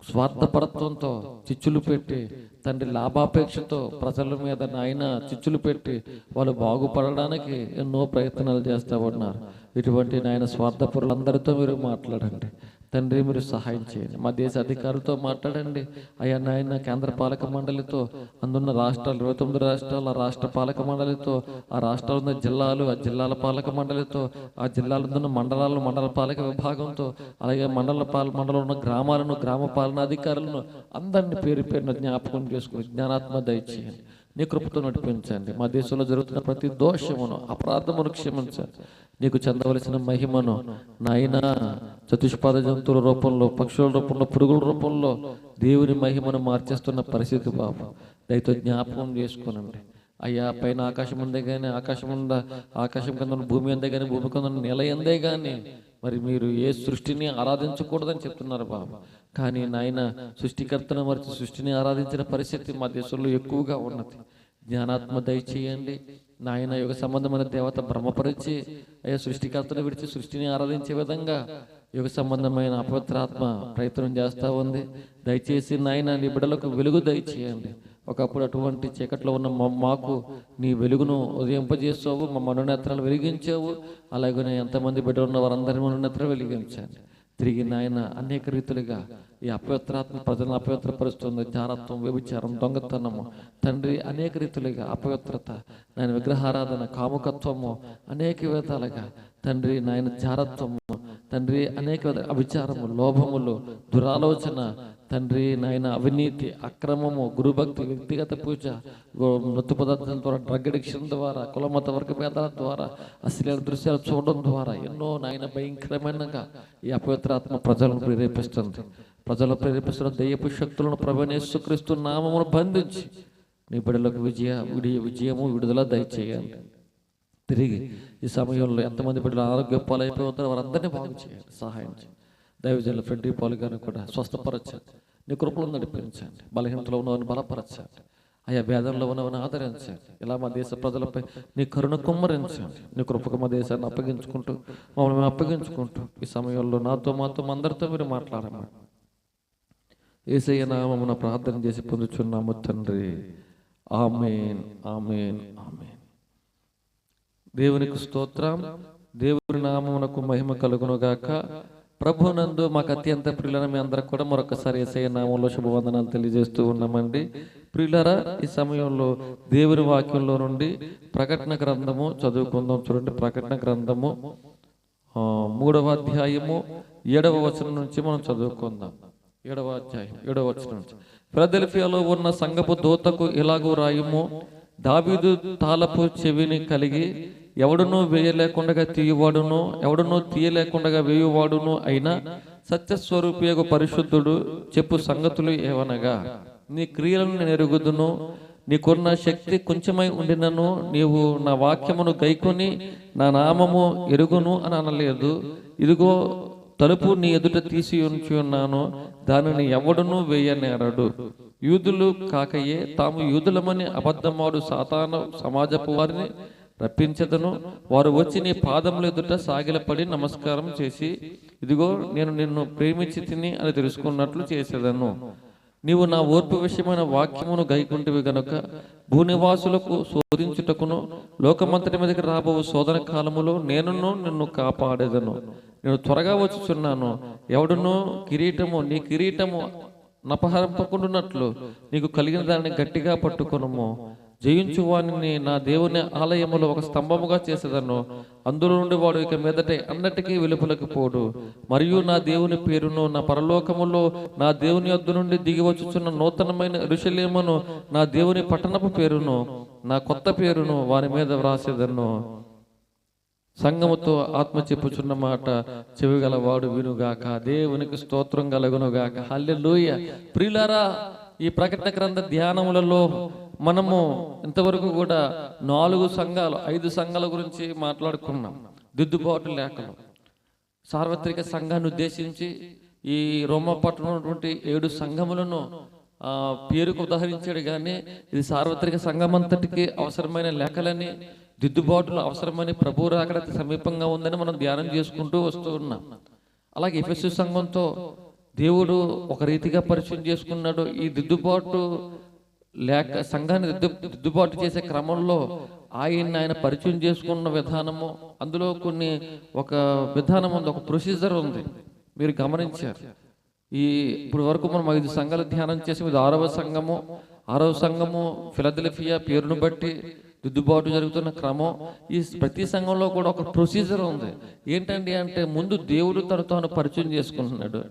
స్వార్థపరత్వంతో చిచ్చులు పెట్టి తండ్రి లాభాపేక్షతో ప్రజల మీద నాయన చిచ్చులు పెట్టి వాళ్ళు బాగుపడడానికి ఎన్నో ప్రయత్నాలు చేస్తూ ఉన్నారు. ఇటువంటి నాయన స్వార్థపరులందరితో మీరు మాట్లాడండి తండ్రి. మీరు సహాయం చేయండి. మా దేశ అధికారులతో మాట్లాడండి అయ్యా నాయన. కేంద్ర పాలక మండలితో, అందున్న రాష్ట్రాలు 29 రాష్ట్రాలు, ఆ రాష్ట్ర పాలక మండలితో, ఆ రాష్ట్రాలు ఉన్న జిల్లాలు, ఆ జిల్లాల పాలక మండలితో, ఆ జిల్లాలో ఉన్న మండలాలను మండల పాలక విభాగంతో, అలాగే మండలంలో ఉన్న గ్రామాలను గ్రామ పాలన అధికారులను అందరినీ పేరు పేరున జ్ఞాపకం చేసుకుని జ్ఞానాత్మ దయచేయండి. నీ కృపతో నడిపించండి. మా దేశంలో జరుగుతున్న ప్రతి దోషమును అపరాధమును క్షమించండి. నీకు చెందవలసిన మహిమను నాయన చతుష్పాద జంతువుల రూపంలో, పక్షుల రూపంలో, పురుగుల రూపంలో దేవుని మహిమను మార్చేస్తున్న పరిస్థితి బాబు దయతో జ్ఞాపకం చేసుకోనండి. అయ్యా, పైన ఆకాశం ఉందే కానీ ఆకాశం ఉందా, ఆకాశం కింద ఉన్న భూమి అందే కానీ భూమి కింద ఉన్న నెల ఎందే కానీ మరి మీరు ఏ సృష్టిని ఆరాధించకూడదని చెప్తున్నారు బాబు. కానీ నాయన సృష్టికర్తను మరిచి సృష్టిని ఆరాధించిన పరిస్థితి మా దేశంలో ఎక్కువగా ఉన్నది. జ్ఞానాత్మ దయచేయండి నాయన. యుగ సంబంధమైన దేవత భ్రమపరిచి అయ్యా సృష్టికర్తను విడిచి సృష్టిని ఆరాధించే విధంగా యుగ సంబంధమైన అపవిత్రాత్మ ప్రయత్నం చేస్తూ ఉంది. దయచేసి నాయన నీ బిడ్డలకు వెలుగు దయచేయండి. ఒకప్పుడు అటువంటి చీకట్లో ఉన్న మాకు నీ వెలుగును ఉదయింపజేసావు, మా మనోనేత్రాలు వెలిగించావు. అలాగనే ఎంతమంది బిడ్డలు ఉన్న వారందరి మనోనేత్రాలు వెలిగించండి. తిరిగి నాయన అనేక రీతులుగా ఈ అపవిత్రాత్మ ప్రజలను అపవిత్రపరుస్తుంది. జారత్వం, వ్యభిచారం, దొంగతనము తండ్రి, అనేక రీతులుగా అపవిత్రత, నాయన విగ్రహారాధన, కాముకత్వము, అనేక విధాలుగా తండ్రి నాయన జారత్వము తండ్రి, అనేక అభిచారము, లోభములు, దురాలోచన తండ్రి నాయన, అవినీతి, అక్రమము, గురుభక్తి, వ్యక్తిగత పూజ, మత్తు పదార్థాల ద్వారా, డ్రగ్ అడిక్షన్ ద్వారా, కులమత వర్గ భేదాల ద్వారా, అశ్లీల దృశ్యాలు చూడడం ద్వారా ఎన్నో నాయన భయంకరమైనగా ఈ అపవిత్రాత్మ ప్రజలను ప్రేరేపిస్తుంది. ప్రజలను ప్రేరేపిస్తున్న దయ్యపు శక్తులను ప్రభువైన యేసుక్రీస్తు నామమును బంధించి నీ బిడ్డలకు విజయము విడుదల దయచేయండి. తిరిగి ఈ సమయంలో ఎంతమంది బిడ్డలు ఆరోగ్య పాలైపోయి ఉంటారో వారందరినీ బాగు చేయండి, సహాయం చేయండి. దైవజనుల ఫ్రెండ్రీ పాలు గారిని కూడా స్వస్థపరచండి, నీ కృపలను నడిపించండి. బలహీనతలో ఉన్నవారిని బలపరచండి, ఆయా భేదంలో ఉన్నవారిని ఆదరించండి. ఇలా మా దేశ ప్రజలపై నీ కరుణ కుమ్మరించండి. నీ కృపకు మా దేశాన్ని అప్పగించుకుంటూ మమ్మల్ని మేము అప్పగించుకుంటూ ఈ సమయంలో నాతో మాతో అందరితో మీరు మాట్లాడమని యేసయ్య నామమున ప్రార్థన చేసి పొందుచున్నాము తండ్రి. ఆమేన్, ఆమేన్, ఆమేన్. దేవునికి స్తోత్రం. దేవుని నామమునకు మహిమ కలుగును గాక. ప్రభునందు మాకు అత్యంత ప్రియులైన మీ అందరికి కూడా మరొకసారి యేసయ్య నామంలో శుభవందనాలు తెలియజేస్తూ ఉన్నామండి. ప్రియులారా, ఈ సమయంలో దేవుని వాక్యంలో నుండి ప్రకటన గ్రంథము చదువుకుందాం. చూడండి, ప్రకటన గ్రంథము 3వ అధ్యాయము 7వ వచనం నుంచి మనం చదువుకుందాం. 7వ అధ్యాయం 7వ వచనం నుంచి. ఫిలదెల్ఫియాలో ఉన్న సంఘపు దూతకు ఇలాగూ రాయుము, దావీదు తాళపు చెవిని కలిగి ఎవడునూ వేయలేకుండా తీయవాడును, ఎవడునూ తీయలేకుండా వేయువాడును అయినా సత్యస్వరూపియగు పరిశుద్ధుడు చెప్పు సంగతులు ఏవనగా, నీ క్రియలను నేను ఎరుగుదును, నీకున్న శక్తి కొంచెమై ఉండినను నీవు నా వాక్యమును గైకొని నా నామము ఎరుగును అని అనలేదు. ఇదిగో తలుపు నీ ఎదుట తీసి ఉంచి ఉన్నాను, దానిని ఎవడునూ వేయనేరడు. యూదులు కాకయే తాము యూదులమని అబద్ధమాడు సాతాను సమాజపు వారిని రప్పించదను. వారు వచ్చి నీ పాదముల ఎదుట సాగిలపడి నమస్కారం చేసి, ఇదిగో నేను నిన్ను ప్రేమించి తిని అని తెలుసుకున్నట్లు చేసేదను. నీవు నా ఓర్పు విషయమైన వాక్యమును గైకుంటివి గనుక భూనివాసులకు శోధించుటకును లోకమంతటి మీదకి రాబో శోధన కాలములో నేనును నిన్ను కాపాడేదను. నేను త్వరగా వచ్చుచున్నాను. ఎవడునో కిరీటము, నీ కిరీటము నపహరింపకుండునట్లు నీకు కలిగిన దాన్ని గట్టిగా పట్టుకొనుము. జయించు వాణిని నా దేవుని ఆలయములో ఒక స్తంభముగా చేసేదను. అందులో నుండి వాడు ఇక మీదట అన్నటికీ వెలుపలకు పోడు. మరియు నా దేవుని పేరును, నా పరలోకములో నా దేవుని యొద్ద నుండి దిగి వచ్చుచున్న నూతనమైన యెరూషలేమును, నా దేవుని పట్టణపు పేరును, నా కొత్త పేరును వారి మీద వ్రాసేదను. సంఘముతో ఆత్మ చెప్పుచున్న మాట చెవిగలవాడు వినుగాక. దేవునికి స్తోత్రం కలుగునుగాక. హల్లెలూయా. ప్రియులారా, ఈ ప్రకటన గ్రంథ ధ్యానములలో మనము ఇంతవరకు కూడా 4 సంఘాలు 5 సంఘాల గురించి మాట్లాడుకున్నాం. దిద్దుబాటు లేఖలు సార్వత్రిక సంఘాన్ని ఉద్దేశించి ఈ రోమపట్నం ఉన్నటువంటి 7 సంఘములను పేరుకు ఉదాహరించాడు. కానీ ఇది సార్వత్రిక సంఘం అంతటికి అవసరమైన లేఖలని, దిద్దుబాటులు అవసరమని, ప్రభు రాకడ సమీపంగా ఉందని మనం ధ్యానం చేసుకుంటూ వస్తూ ఉన్నాం. అలాగే ఎఫెసు సంఘంతో దేవుడు ఒక రీతిగా పరిచయం చేసుకున్నాడు. ఈ దిద్దుబాటు లేక సంఘాన్ని దిద్దుబాటు చేసే క్రమంలో ఆయన పరిచయం చేసుకున్న విధానము, అందులో కొన్ని ఒక విధానం ఉంది, ఒక ప్రొసీజర్ ఉంది. మీరు గమనించారు. ఇప్పుడు వరకు మనం 5 సంఘాలు ధ్యానం చేసి ఇది 6వ సంఘము. 6వ సంఘము ఫిలదెల్ఫియా పేరును బట్టి దిద్దుబాటు జరుగుతున్న క్రమం. ఈ ప్రతి సంఘంలో కూడా ఒక ప్రొసీజర్ ఉంది. ఏంటండి అంటే, ముందు దేవుడు తాను పరిచయం చేసుకుంటున్నాడు.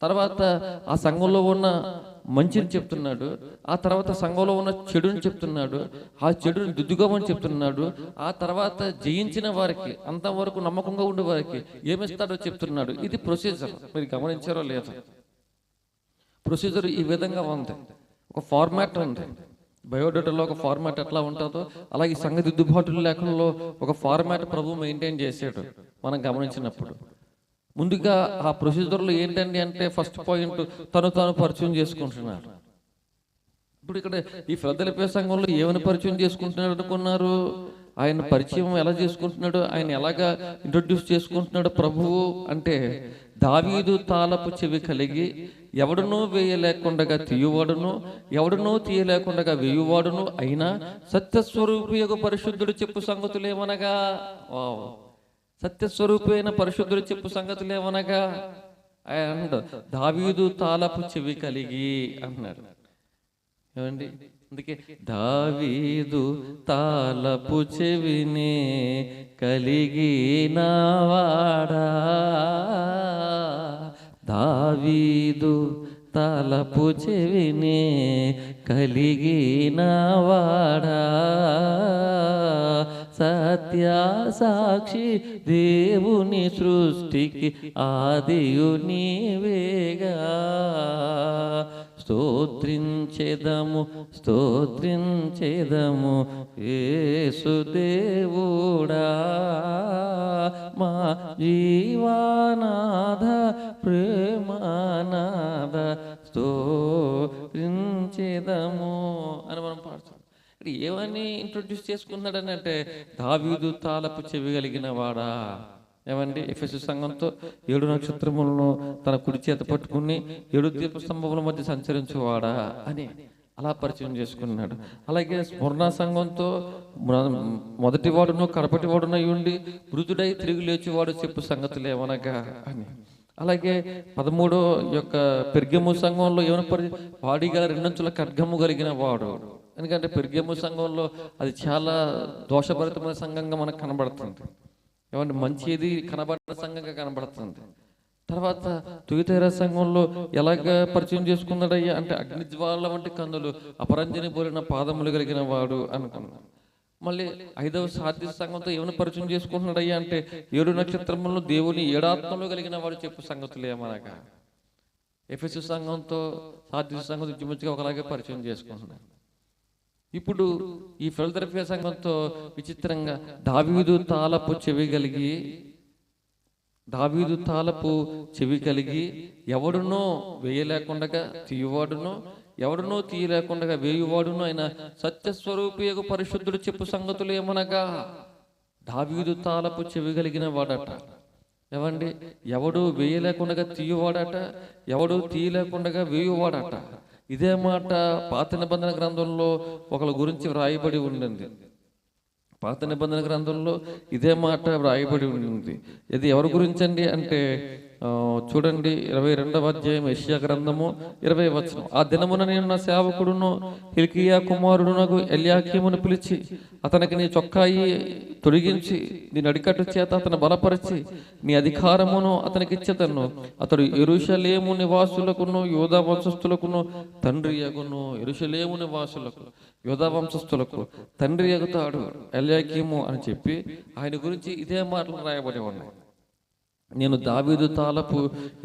తర్వాత ఆ సంఘంలో ఉన్న మంచిని చెప్తున్నాడు, ఆ తర్వాత సంఘంలో ఉన్న చెడుని చెప్తున్నాడు, ఆ చెడుని దిద్దుకోమని చెప్తున్నాడు, ఆ తర్వాత జయించిన వారికి అంతవరకు నమ్మకంగా ఉండే వారికి ఏమిస్తాడో చెప్తున్నాడు. ఇది ప్రొసీజర్. మీరు గమనించారో లేదో? ప్రొసీజర్ ఈ విధంగా ఉంది. ఒక ఫార్మాట్ ఉంది. బయోడేటాలో ఒక ఫార్మాట్ ఎట్లా ఉంటుందో అలాగే సంఘ దిద్దుబాటు లేఖనంలో ఒక ఫార్మాట్ ప్రభు మెయింటైన్ చేసాడు మనం గమనించినప్పుడు. ముందుగా ఆ ప్రొసీజర్లో ఏంటండి అంటే ఫస్ట్ పాయింట్ తను పరిచయం చేసుకుంటున్నాడు. ఇప్పుడు ఇక్కడ ఈ ఫిలదెల్ఫియా సంఘంలో ఏమని పరిచయం చేసుకుంటున్నాడు అనుకున్నారు? ఆయన పరిచయం ఎలా చేసుకుంటున్నాడు, ఆయన ఎలాగా ఇంట్రొడ్యూస్ చేసుకుంటున్నాడు ప్రభువు అంటే, దావీదు తాళపు చెవి కలిగి ఎవడునూ వేయలేకుండా తీయువాడును, ఎవడునూ తీయలేకుండా వేయువాడును అయినా సత్యస్వరూపి యొక్క పరిశుద్ధుడు చెప్పు సంగతులేమనగా, సత్యస్వరూపి అయిన పరిశుద్ధుడు చెప్పు సంగతులేమనగా అండ్ దావీదు తాళపు చెవి కలిగి అన్నాడు. ఏమండి? అందుకే దావీదు తాళపు చెవిని కలిగినవాడా, దావీదు తాళపు చెవిని కలిగినవాడా, సత్య సాక్షి దేవుని సృష్టికి ఆదియు నీవేగా, స్తోత్రించెదము స్తోత్రించెదము యేసుదేవుడా, మా జీవానాథ ప్రేమానాథ స్తోత్రించెదము అని మనం పాడుతాం. ఏమని ఇంట్రొడ్యూస్ చేసుకున్నాడని అంటే, దావీదు తాళపు చెవి కలిగిన వాడా. ఏమండి? ఎఫెసు సంఘంతో 7 నక్షత్రములను తన కుడి చేత పట్టుకుని 7 దీప స్తంభముల మధ్య సంచరించేవాడా అని అలా పరిచయం చేసుకున్నాడు. అలాగే స్మరణ సంఘంతో మొదటి వాడును కడపటి వాడునై ఉండి మృతుడై తిరిగి లేచేవాడు చెప్పు సంగతులు ఏమనగా అని. అలాగే 13 యొక్క పెర్గము సంఘంలో ఏమైనా వాడి గల 2 అంచుల ఖడ్గము కలిగిన వాడు. ఎందుకంటే పెర్గము సంఘంలో అది చాలా దోషభరితమైన సంఘంగా మనకు కనబడుతుంది. ఏమంటే మంచిది కనబడిన సంఘంగా కనబడుతుంది. తర్వాత తుయతైర సంఘంలో ఎలాగ పరిచయం చేసుకున్నాడయ్యా అంటే, అగ్నిజ్వాల వంటి కన్నులు అపరంజని పోలిన పాదములు కలిగిన వాడు అనుకున్నాడు. మళ్ళీ 5వ సాధ్య సంఘంతో ఏమైనా పరిచయం చేసుకుంటున్నాడయ్యా అంటే, 7 నక్షత్రములను దేవుని 7 ఆత్మలు కలిగిన వాడు చెప్పు సంగతులు ఏమనగా. ఎఫెసు సంఘంతో సాధ్య సంఘంతో ఇంచుమించుగా ఒకలాగే పరిచయం చేసుకుంటున్నాడు. ఇప్పుడు ఈ ఫిలదెల్ఫియా సంఘంతో విచిత్రంగా దావీదు తాళపు చెవి కలిగి ఎవడునో వేయలేకుండా తీయువాడును, ఎవడునో తీయలేకుండా వేయువాడును అయిన సత్యస్వరూపి యొక్క పరిశుద్ధుడు చెప్పు సంగతులు ఏమనగా, దావీదు తాళపు చెవి కలిగిన వాడట. ఏమండి? ఎవడు వేయలేకుండా తీయువాడట, ఎవడు తీయలేకుండా వేయువాడట. ఇదే మాట పాత నిబంధన గ్రంథంలో ఒకళ్ళ గురించి వ్రాయబడి ఉండింది. పాత నిబంధన గ్రంథంలో ఇదే మాట వ్రాయబడి ఉండింది. ఇది ఎవరి గురించి అండి అంటే, చూడండి 22వ అధ్యాయం యెషయా గ్రంథము 20వ వచనం. ఆ దినమున నేను నా సేవకుడును హిల్కీయా కుమారుడునగు ఎల్యాకీమును పిలిచి అతనికి నీ చొక్కాయి తొడిగించి నీ నడికట్టు చేత అతను బలపరిచి నీ అధికారమును అతనికి ఇచ్చేదను. అతడు యెరూషలేము నివాసులకును యూదా వంశస్థులకును తండ్రి యగును. యెరూషలేము నివాసులకు యూదా వంశస్థులకు తండ్రి యగుతాడు ఎల్యాకీము అని చెప్పి ఆయన గురించి ఇదే మాటలు రాయబడి ఉన్నాయి. నేను దావీదు తాళపు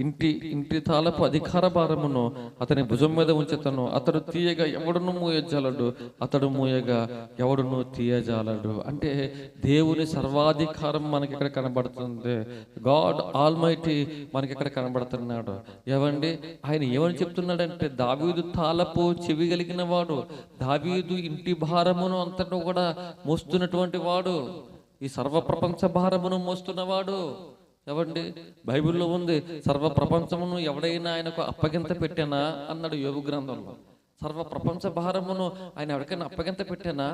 ఇంటి తాళపు అధికార భారమును అతని భుజం మీద ఉంచుతాను. అతడు తీయగా ఎవడును మూయజాలడు, అతడు మూయగా ఎవడును తీయజాలడు. అంటే దేవుని సర్వాధికారం మనకి ఇక్కడ కనబడుతుంది. గాడ్ ఆల్మైటీ మనకి ఇక్కడ కనబడుతున్నాడు. ఏవండి? ఆయన ఏమని చెప్తున్నాడంటే, దావీదు తాళపు చెవి కలిగిన వాడు, దావీదు ఇంటి భారమును అంతటా కూడా మోస్తున్నటువంటి వాడు, ఈ సర్వ ప్రపంచ భారమును మోస్తున్నవాడు. ఏవండి? బైబిల్లో ఉంది, సర్వ ప్రపంచమును ఎవడైనా ఆయనకు అప్పగింత పెట్టానా అన్నాడు యోబు గ్రంథంలో. సర్వ ప్రపంచ భారమును ఆయన ఎవరికైనా అప్పగింత పెట్టానా?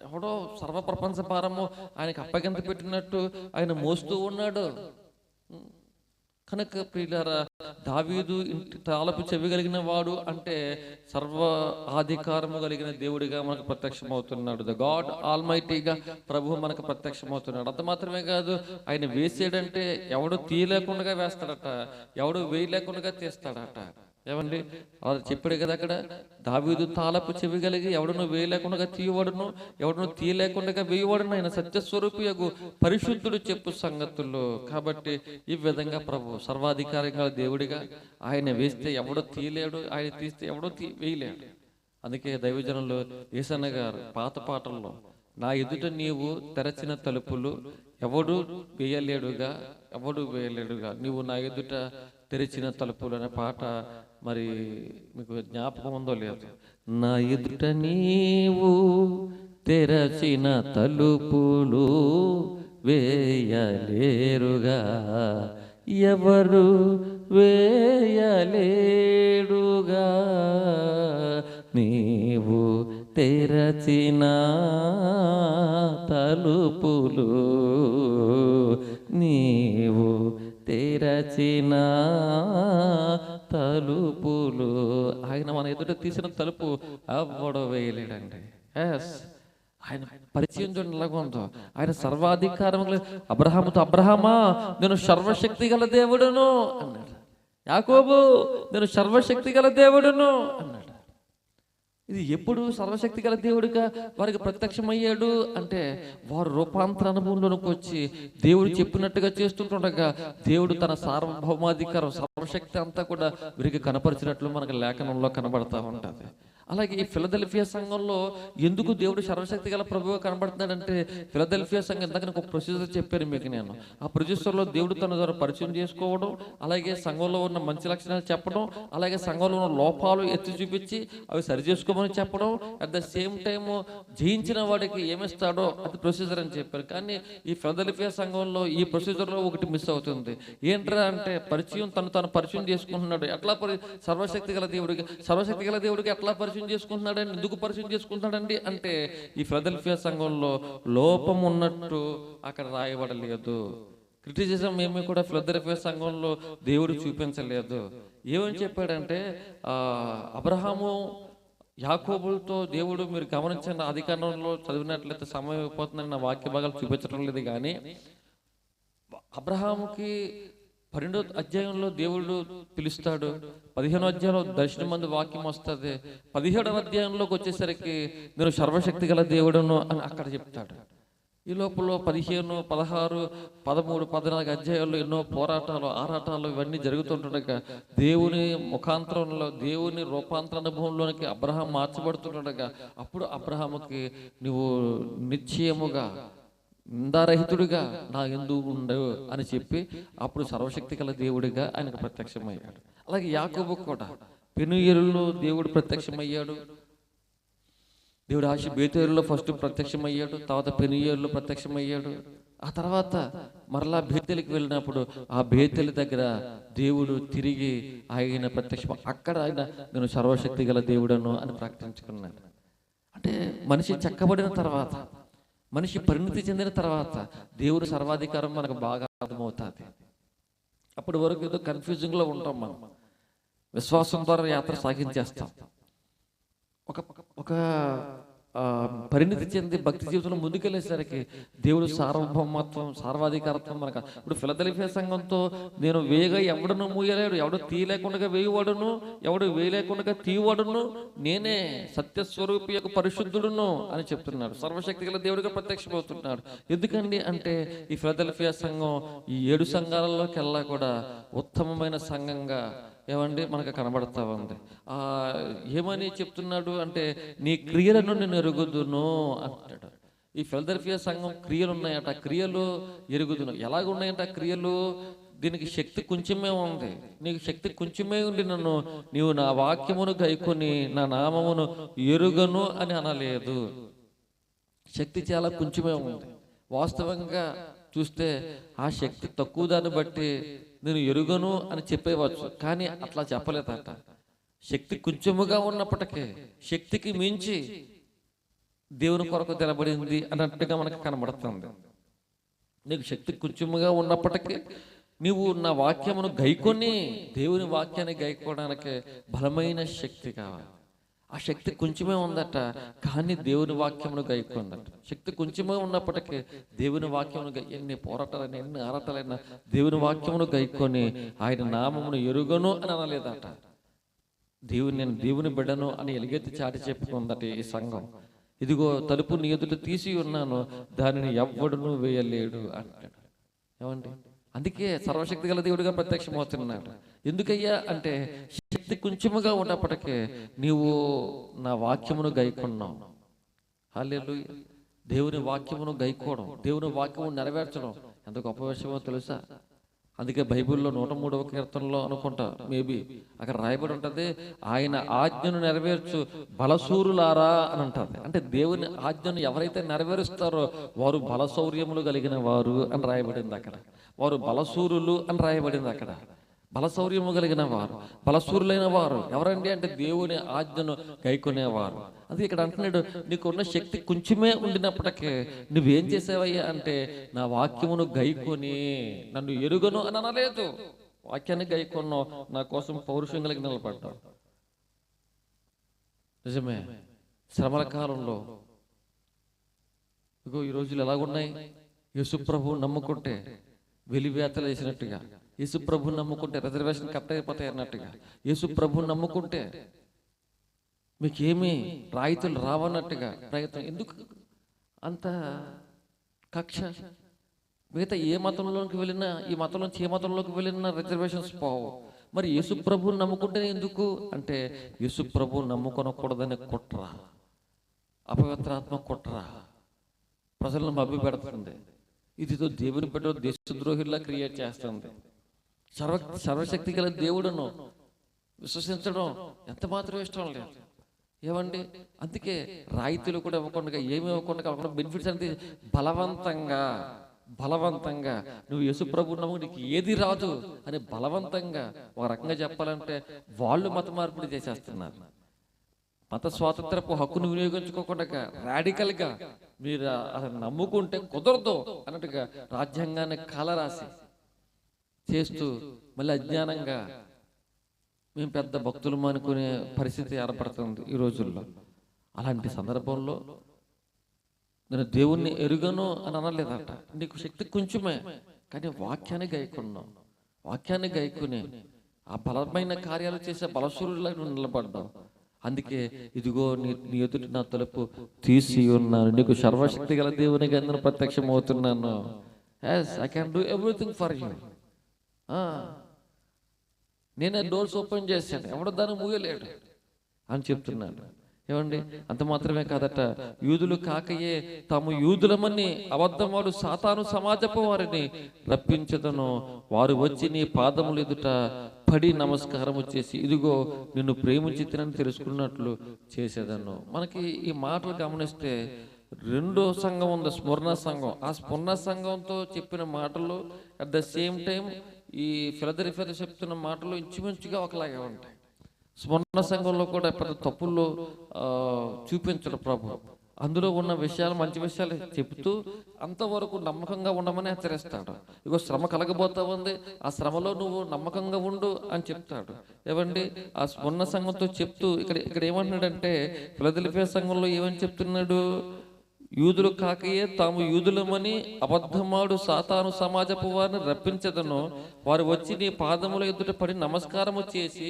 ఎవడో సర్వ ప్రపంచ భారము ఆయనకు అప్పగింత పెట్టినట్టు ఆయన మోస్తూ ఉన్నాడు. కనుక ప్రియులారా, దావీదు ఇంటి తాళపు చెవి కలిగిన వాడు అంటే సర్వ అధికారము కలిగిన దేవుడిగా మనకు ప్రత్యక్షమవుతున్నాడు. ద గాడ్ ఆల్మైటీగా ప్రభు మనకు ప్రత్యక్షమవుతున్నాడు. అంత మాత్రమే కాదు, ఆయన వేసాడంటే ఎవడు తీయలేకుండా వేస్తాడట, ఎవడు వేయలేకుండా తీస్తాడట. ఏమండి అలా చెప్పాడు కదా అక్కడ, దావీదు తాళపు చెవి కలిగి ఎవడను వేయలేకుండా తీయవాడును, ఎవడను తీయలేకుండా వేయవాడును, ఆయన సత్యస్వరూపియగు పరిశుద్ధుడు చెప్పు సంగతుల్లో. కాబట్టి ఈ విధంగా ప్రభు సర్వాధికారిగా దేవుడిగా ఆయన వేస్తే ఎవడో తీయలేడు, ఆయన తీస్తే ఎవడో వేయలేడు. అందుకే దైవజనులు యేసన్న గారు పాత పాటల్లో, నా ఎదుట నీవు తెరచిన తలుపులు ఎవడు వేయలేడుగా, ఎవడు వేయలేడుగా, నీవు నా ఎదుట తెరిచిన తలుపులు అనే పాట మరి మీకు జ్ఞాపకం ఉందో లేదు. నా ఎదుట నీవు తెరచిన తలుపులు వేయలేరుగా, ఎవరు వేయలేడుగా, నీవు తెరచిన తలుపులు, నీవు తెరచిన తలుపులు. ఆయన మన ఎదుట తీసిన తలుపు ఎవడో వేయలేడండి. ఎస్, ఆయన పరిచయం చూడండి ఎలాగో ఉందో. ఆయన సర్వాధికారం. అబ్రహాముతో, అబ్రహామా నేను సర్వశక్తి గల దేవుడును అన్నాడు. యాకోబు నేను సర్వశక్తి గల దేవుడును అన్నాడు. ఇది ఎప్పుడు సర్వశక్తి గల దేవుడిగా వారికి ప్రత్యక్షమయ్యాడు అంటే, వారు రూపాంతర అనుభవంలోనికి వచ్చి దేవుడు చెప్పినట్టుగా చేస్తుంటుండగా దేవుడు తన సార్వభౌమాధికారం, సర్వశక్తి అంతా కూడా వీరికి కనపరిచినట్లు మనకు లేఖనంలో కనబడతా ఉంటుంది. అలాగే ఈ ఫిలదెల్ఫియా సంఘంలో ఎందుకు దేవుడు సర్వశక్తి గల ప్రభువుగా కనబడుతున్నాడంటే, ఫిలదెల్ఫియా సంఘం ఇందాక ఒక ప్రొసీజర్ చెప్పాను మీకు నేను. ఆ ప్రొసీజర్లో దేవుడు తన ద్వారా పరిచయం చేసుకోవడం, అలాగే సంఘంలో ఉన్న మంచి లక్షణాలు చెప్పడం, అలాగే సంఘంలో ఉన్న లోపాలు ఎత్తి చూపించి అవి సరి చేసుకోమని చెప్పడం, అట్ ద సేమ్ టైమ్ జయించిన వాడికి ఏమిస్తాడో అది ప్రొసీజర్ అని చెప్పారు. కానీ ఈ ఫిలదెల్ఫియా సంఘంలో ఈ ప్రొసీజర్లో ఒకటి మిస్ అవుతుంది. ఏంట్రా అంటే, పరిచయం తను పరిచయం చేసుకుంటున్నాడు. ఎట్లా సర్వశక్తి గల దేవుడికి ఎట్లా పరిచయం చేసుకుంటున్నాడండి? ఎందుకు పరిచయం చేసుకుంటున్నాడండి అంటే, ఈ ఫిలదెల్ఫియా సంఘంలో లోపం ఉన్నట్టు అక్కడ రాయబడలేదు. క్రిటిసిజం ఏమీ కూడా ఫిలదెల్ఫియా సంఘంలో దేవుడు చూపించలేదు. ఏమని చెప్పాడంటే, అబ్రహాము యాకోబులతో దేవుడు, మీరు గమనించండి, అధికారంలో చదివినట్లయితే సమయం అయిపోతుందని నా వాక్య భాగాలు చూపించడం లేదు. కానీ అబ్రహాముకి 12వ అధ్యాయంలో దేవుడు పిలుస్తాడు, 15వ అధ్యాయంలో దర్శనమందు వాక్యం వస్తుంది, 17వ అధ్యాయంలోకి వచ్చేసరికి నేను సర్వశక్తి గల దేవుడును అని అక్కడ చెప్తాడు. ఈ లోపల 15, 16, 13, 14 అధ్యాయాల్లో ఎన్నో పోరాటాలు, ఆరాటాలు ఇవన్నీ జరుగుతుండగా దేవుని ముఖాంతరంలో, దేవుని రూపాంతర అనుభవంలోనికి అబ్రహాం మార్చబడుతుండగా, అప్పుడు అబ్రహాముకి నువ్వు నిశ్చయముగా నిందారహితుడిగా నా ఎందుకు ఉండవు అని చెప్పి అప్పుడు సర్వశక్తి గల దేవుడిగా ఆయనకు ప్రత్యక్షమయ్యాడు. అలాగే యాకోబు కూడా పెనూయేలులో దేవుడు ప్రత్యక్షమయ్యాడు. దేవుడు బేతేలులో ఫస్ట్ ప్రత్యక్షమయ్యాడు, తర్వాత పెనూయేలులో ప్రత్యక్షమయ్యాడు. ఆ తర్వాత మరలా బేతేలుకి వెళ్ళినప్పుడు ఆ బేతేలు దగ్గర దేవుడు తిరిగి ఆయన ప్రత్యక్షం, అక్కడ ఆయన నేను సర్వశక్తి గల దేవుడను అని ప్రకటించుకున్నాడు. అంటే మనిషి చెక్కబడిన తర్వాత, మనిషి పరిణితి చెందిన తర్వాత దేవుడు సర్వాధికారం మనకు బాగా అర్థమవుతుంది. అప్పటి వరకు ఏదో కన్ఫ్యూజింగ్లో ఉంటాం. మనం విశ్వాసం ద్వారా యాత్ర సాగించేస్తాం. ఒక పరిణితి చెంది భక్తి జీవితంలో ముందుకెళ్ళేసరికి దేవుడు సార్వభౌమత్వం, సర్వాధికారత్వం మనకు. ఇప్పుడు ఫిలదెల్ఫియా సంఘంతో నేను వేయగా ఎవడను మూయలేడు, ఎవడు తీయలేకుండా వేయవాడును, ఎవడు వేయలేకుండా తీయవాడును, నేనే సత్యస్వరూపి యొక్క పరిశుద్ధుడును అని చెప్తున్నాడు. సర్వశక్తి గల దేవుడిగా ప్రత్యక్షమవుతున్నాడు. ఎందుకండి అంటే, ఈ ఫిలదెల్ఫియా సంఘం ఈ 7 సంఘాలలోకెల్లా కూడా ఉత్తమమైన సంఘంగా ఏమండి మనకు కనబడతా ఉంది. ఏమని చెప్తున్నాడు అంటే, నీ క్రియలను నేను ఎరుగుదును అంటాడు. ఈ ఫిలదెల్ఫియా సంఘం క్రియలు ఉన్నాయట, క్రియలు ఎరుగుదును. ఎలాగున్నాయంట క్రియలు? దీనికి శక్తి కొంచెమే ఉంది. నీకు శక్తి కొంచెమే ఉండి నీవు నా వాక్యమును గైకొని నా నామమును ఎరుగను అని అనలేదు. శక్తి చాలా కొంచెమే ఉంది. వాస్తవంగా చూస్తే ఆ శక్తి తక్కువ దాన్ని బట్టి నేను ఎరుగను అని చెప్పేవచ్చు, కానీ అట్లా చెప్పలేదట. శక్తి కొంచెముగా ఉన్నప్పటికీ శక్తికి మించి దేవుని కొరకు తెలబడింది అన్నట్టుగా మనకు కనబడుతుంది. నీకు శక్తి కొంచెముగా ఉన్నప్పటికీ నీవు నా వాక్యమును గైకొని, దేవుని వాక్యాన్ని గైకోవడానికి బలమైన శక్తి కావాలి. ఆ శక్తి కొంచెమే ఉందట, కానీ దేవుని వాక్యమును గైకుందట. శక్తి కొంచెమే ఉన్నప్పటికీ దేవుని వాక్యమును ఎన్ని పోరాటాలైనా, ఎన్ని ఆరాటాలైనా దేవుని వాక్యమును గైకొని ఆయన నామమును ఎరుగను అని అనలేదట. నేను దేవుని బిడ్డను అని ఎలుగెత్తి చాటి చెప్పుకుందట ఈ సంఘం. ఇదిగో తలుపు నీ ఎదుట తీసి ఉన్నాను, దానిని ఎవ్వడును వేయలేడు అంటాడు. ఏమండి? అందుకే సర్వశక్తి గల దేవుడిగా ప్రత్యక్షమవుతున్నాడు. ఎందుకయ్యా అంటే శక్తి కొంచెముగా ఉన్నప్పటికీ నీవు నా వాక్యమును గైకొన్నావు. హల్లెలూయా. దేవుని వాక్యమును గైకోవడం, దేవుని వాక్యమును నెరవేర్చడం ఎంత గొప్ప విషయమో తెలుసా? అందుకే బైబిల్లో 103వ కీర్తనలో అనుకుంటా మేబీ అక్కడ రాయబడి ఉంటుంది, ఆయన ఆజ్ఞను నెరవేర్చు బలశూరులారా అని అంటుంది. అంటే దేవుని ఆజ్ఞను ఎవరైతే నెరవేరుస్తారో వారు బలశౌర్యములు కలిగిన వారు అని రాయబడింది అక్కడ. వారు బలశూరులు అని రాయబడింది అక్కడ. బలశౌర్యము కలిగిన వారు, బలశూరులైన వారు ఎవరండి అంటే దేవుని ఆజ్ఞను గైకొనేవారు. అది ఇక్కడ అంటున్నాడు, నీకున్న శక్తి కొంచెమే ఉండినప్పటికీ నువ్వేం చేసావయ్యా అంటే నా వాక్యమును గైకొని నన్ను ఎరుగను అని అనలేదు. వాక్యాన్ని గైకొన్నావు, నా కోసం పౌరుషం కలిగి నిలబడ్డావు. నిజమే, శ్రమల కాలంలో ఇగో ఈ రోజులు ఎలాగున్నాయి. యేసుప్రభు నమ్ముకుంటే వెలివేతలు వేసినట్టుగా, యేసుప్రభు నమ్ముకుంటే రిజర్వేషన్ కట్ అయిపోతాయి అన్నట్టుగా, యేసుప్రభు నమ్ముకుంటే మీకేమీ రాయితీలు రావన్నట్టుగా ప్రయత్నం. ఎందుకు అంత కక్ష? మిగతా ఏ మతంలోకి వెళ్ళినా, ఈ మతం నుంచి ఏ మతంలోకి వెళ్ళినా రిజర్వేషన్స్ పోవు. మరి యేసుప్రభుని నమ్ముకుంటేనే ఎందుకు అంటే యేసుప్రభు నమ్ముకొనకూడదని కుట్ర, అపవిత్రాత్మ కుట్ర ప్రజలను మభ్య పెడుతుంది. ఇదితో దేవుని బిడ్డ దేశద్రోహిలా క్రియేట్ చేస్తుంది. సర్వశక్తి గల దేవుడును విశ్వసించడం ఎంత మాత్రం ఇష్టం లేదు. ఏమండి? అందుకే రాయితీలు కూడా ఇవ్వకుండా, ఏమి ఇవ్వకుండా బెనిఫిట్స్ అంటే బలవంతంగా నువ్వు యేసుప్రభు నమ్ము నీకు ఏది రాదు అని బలవంతంగా, ఒక రకంగా చెప్పాలంటే వాళ్ళు మత మార్పిడి చేసేస్తున్నారు. మత స్వాతంత్రపు హక్కును వినియోగించుకోకుండా రాడికల్గా మీరు అసలు నమ్ముకుంటే కుదరదు అన్నట్టుగా రాజ్యాంగాన్ని కాలరాసి చేస్తూ మళ్ళీ అజ్ఞానంగా మేము పెద్ద భక్తులు అనుకునే పరిస్థితి ఏర్పడుతుంది ఈ రోజుల్లో. అలాంటి సందర్భంలో నేను దేవుణ్ణి ఎరుగను అని అనలేదట. నీకు శక్తి కొంచెమే, కానీ వాక్యాన్ని గైకున్నావు. వాక్యాన్ని గైకుని ఆ బలమైన కార్యాలు చేసే బలశూరులా నిలబడ్డావు. అందుకే ఇదిగో నీ ఎదుటి నా తలుపు తీసి ఉన్నాను, నీకు సర్వశక్తి గల దేవుని గంధను ప్రత్యక్షం అవుతున్నాను. Yes, I can do everything for you. నేనే డోర్స్ ఓపెన్ చేశాను, ఎవడు దాన్ని మూయలేడు అని చెప్తున్నాడు. ఏమండి? అంత మాత్రమే కాదట, యూదులు కాకయే తాము యూదులమని అబద్ధమాడు సాతాను సమాజపు వారిని రప్పించదను, వారు వచ్చి నీ పాదములు ఎదుట పడి నమస్కారము చేసి ఇదిగో నిన్ను ప్రేమించితినని తెలుసుకున్నట్లు చేసేదను. మనకి ఈ మాటలు గమనిస్తే రెండో సంఘం ఉంది, స్మరణ సంఘం. ఆ స్మరణ సంఘంతో చెప్పిన మాటలు అట్ ద సేమ్ టైం ఈ ఫిలదెల్ఫియాతో చెప్తున్న మాటలు ఇంచుమించుగా ఒకలాగే ఉంటాయి. స్మరణ సంఘంలో కూడా పెద్ద తప్పులు చూపించడు ప్రభు. అందులో ఉన్న విషయాలు, మంచి విషయాలు చెప్తూ అంతవరకు నమ్మకంగా ఉండమని హెచ్చరిస్తాడు. ఇగో శ్రమ కలగబోతా ఉంది, ఆ శ్రమలో నువ్వు నమ్మకంగా ఉండు అని చెప్తాడు. ఏవండి? ఆ స్మరణ సంఘంతో చెప్తూ ఇక్కడ ఏమంటున్నాడంటే ఫిలదెల్ఫియా సంఘంలో ఏమని చెప్తున్నాడు? యూదులు కాకయే తాము యూదులమని అబద్ధమాడు సాతాను సమాజపు వారిని రప్పించదను, వారు వచ్చి నీ పాదముల ఎదుట పడి నమస్కారము చేసి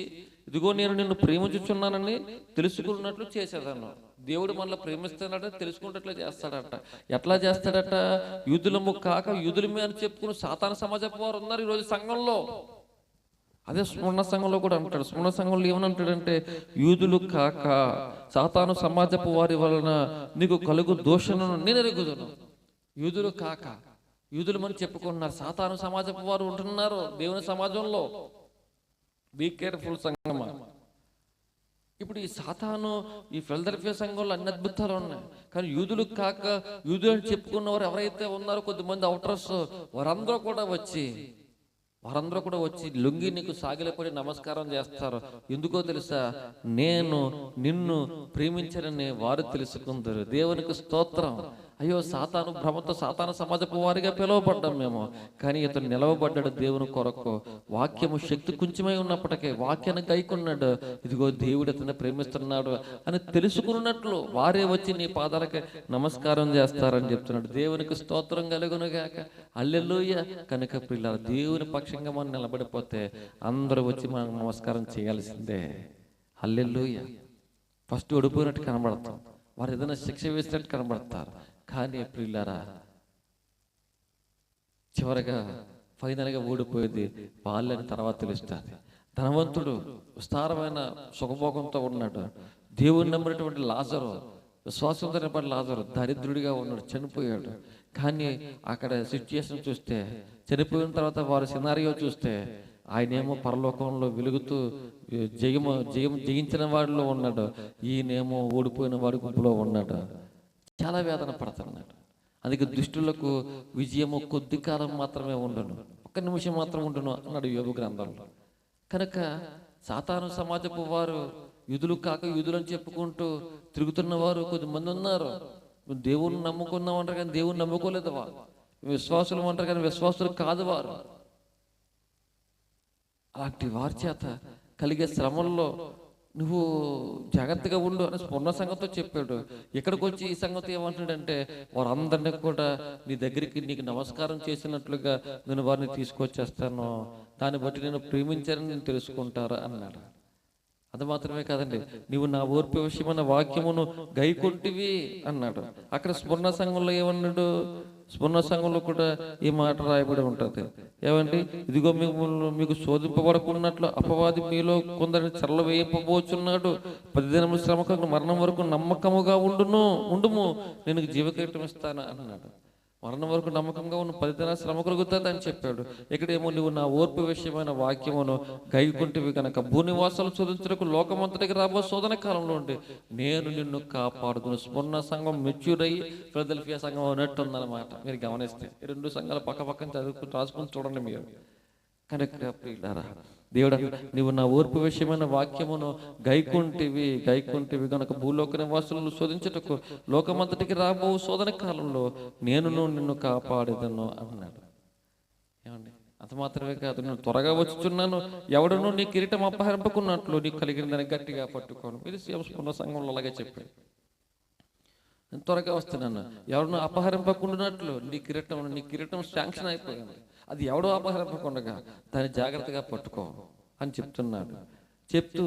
ఇదిగో నేను నిన్ను ప్రేమించుచున్నానని తెలుసుకున్నట్లు చేసేదను. దేవుడు మనల్ని ప్రేమిస్తున్నాడని తెలుసుకున్నట్లు చేస్తాడట. ఎట్లా చేస్తాడట? యూదులము కాక యూదులమే అని చెప్పుకుని సాతాను సమాజపు వారు ఉన్నారు ఈరోజు సంఘంలో. అదే స్మరణ సంఘంలో కూడా అంటాడు. స్మరణ సంఘంలో ఏమనంటాడంటే యూదులు కాక సాతాను సమాజపు వారి వలన నీకు కలుగు దోషణను నేను ఎరుగుదును. యూదులు కాక, యూదులమని చెప్పుకుంటున్నారు, సాతాను సమాజపు వారు ఉంటున్నారు దేవుని సమాజంలో. బీ కేర్ఫుల్ సంఘమా. ఇప్పుడు ఈ సాతాను ఈ ఫిలదెల్ఫియా సంఘంలో అన్ని అద్భుతాలు ఉన్నాయి, కానీ యూదులు కాక యూదులు అని చెప్పుకున్నవారు ఎవరైతే ఉన్నారో కొద్దిమంది అవుటర్స్, వారందరూ కూడా వచ్చి లొంగి నీకు సాగిలపడి నమస్కారం చేస్తారు. ఎందుకో తెలుసా? నేను నిన్ను ప్రేమించనని వారు తెలుసుకుందరు. దేవునికి స్తోత్రం. అయ్యో, సాతాను భ్రమతో సాతాను సమాజపు వారిగా పిలువబడ్డాం మేము, కానీ ఇతను నిలవబడ్డాడు దేవుని కొరకు. వాక్యము శక్తి కొంచెమై ఉన్నప్పటికీ వాక్యాన్ని గైకున్నాడు. ఇదిగో దేవుడు అతన్ని ప్రేమిస్తున్నాడు అని తెలుసుకున్నట్లు వారే వచ్చి నీ పాదాలకి నమస్కారం చేస్తారని చెప్తున్నాడు. దేవునికి స్తోత్రం కలుగునుగాక. హల్లెలూయా. కనుక పిల్లలు దేవుని పక్షంగా మనం నిలబడిపోతే అందరూ వచ్చి మనకు నమస్కారం చేయాల్సిందే. హల్లెలూయా. ఫస్ట్ ఓడిపోయినట్టు కనబడతాం, వారు ఏదైనా శిక్ష వేసినట్టు కనబడతారు. కానీ ప్రియులారా, చివరగా ఫైనల్గా ఓడిపోయేది వాళ్ళని తర్వాత తెలుస్తుంది. ధనవంతుడు విస్తారమైన సుఖభోగంతో ఉన్నాడు. దేవుని నమ్మినటువంటి లాజరు, విశ్వాసంతో నింపడిన లాజరు దరిద్రుడిగా ఉన్నాడు, చనిపోయాడు. కానీ అక్కడ సిచ్యుయేషన్ చూస్తే, చనిపోయిన తర్వాత వారి సినారియో చూస్తే, ఆయనేమో పరలోకంలో వెలుగుతూ జయించిన వాడిలో ఉన్నాడు, ఈయనేమో ఓడిపోయిన వాడి గుంపులో ఉన్నాడు. చాలా వేదన పడుతున్నాడు. అందుకే దుష్టులకు విజయము కొద్ది కాలం మాత్రమే ఉండును, ఒక్క నిమిషం మాత్రం ఉండును అన్నాడు యోబు గ్రంథంలో. కనుక సాతాను సమాజపు వారు యూదులు కాక యూదులని చెప్పుకుంటూ తిరుగుతున్న వారు కొద్దిమంది ఉన్నారు. దేవుని నమ్ముకున్నాం అంటారు కానీ దేవుని నమ్ముకోలేదు వారు. విశ్వాసులు అంటారు కానీ విశ్వాసులు కాదు వారు. అలాంటి వారి చేత కలిగే శ్రమల్లో నువ్వు జాగ్రత్తగా ఉండు అని పూర్ణ సంఘంతో చెప్పాడు. ఇక్కడికి వచ్చి ఈ సంగతి ఏమంటున్నాడంటే, వారందరినీ కూడా నీ దగ్గరికి నీకు నమస్కారం చేసినట్లుగా నేను వారిని తీసుకొచ్చేస్తాను, దాన్ని బట్టి నేను ప్రేమించానని నేను తెలుసుకుంటారు అన్నాడు. అది మాత్రమే కాదండి, నీవు నా ఓర్పు విషయమైన వాక్యమును గైకొంటివి అన్నాడు. అక్కడ స్ఫురణ సంఘంలో ఏమన్నాడు? స్ఫురణ సంఘంలో కూడా ఈ మాట రాయబడి ఉంటుంది. ఏమండి, ఇదిగో మీకు శోధింపబడకున్నట్లు అపవాది మీలో కొందరిని చెరలు వేయబోచున్నాడు. 10 దినముల శ్రమకు మరణం వరకు నమ్మకముగా ఉండుము, నేను జీవకిరీటం ఇస్తాను అన్నాడు. మరణం వరకు నమ్మకంగా ఉన్న 10 దినాల శ్రమ కలుగుతుంది అని చెప్పాడు. ఇక్కడేమో నువ్వు నా ఓర్పు విషయమైన వాక్యమును గైకుంటివి కనుక భూనివాసాలు శోధించడానికి లోకమంతటికి రాబో శోధన కాలంలో ఉండి నేను నిన్ను కాపాడుకుని. స్ఫురణ సంఘం మెచ్యూర్ అయ్యి ఫిలదెల్ఫియా సంఘం అన్నట్టు ఉందన్నమాట. మీరు గమనిస్తే ఈ 2 సంఘాలు పక్క పక్కన చదువుకుని రాసుకుని చూడండి మీరు. కనుక ప్రియులారా, దేవుడు నీవు నా ఓర్పు విషయమైన వాక్యమును గైకుంటివి కనుక భూలోక నివాసులను శోధించుటకు లోకమంతటికి రాబో శోధన కాలంలో నేను నిన్ను కాపాడేదను అన్నాడు. ఏమండి, అంత మాత్రమే కాదు, నేను త్వరగా వచ్చుచున్నాను, ఎవడనూ నీ కిరీటం అపహరింపకున్నట్లు నీకు కలిగిన దాన్ని గట్టిగా పట్టుకోను. ఇది పూర్ణ సంఘంలో అలాగే చెప్పాడు. నేను త్వరగా వస్తున్నాను, ఎవడనూ అపహరింపకుండానట్లు నీ కిరీటం శాంక్షన్ అయిపోయింది. అది ఎవడో అపహరింపకుండా దాన్ని జాగ్రత్తగా పట్టుకో అని చెప్తున్నాడు. చెప్తూ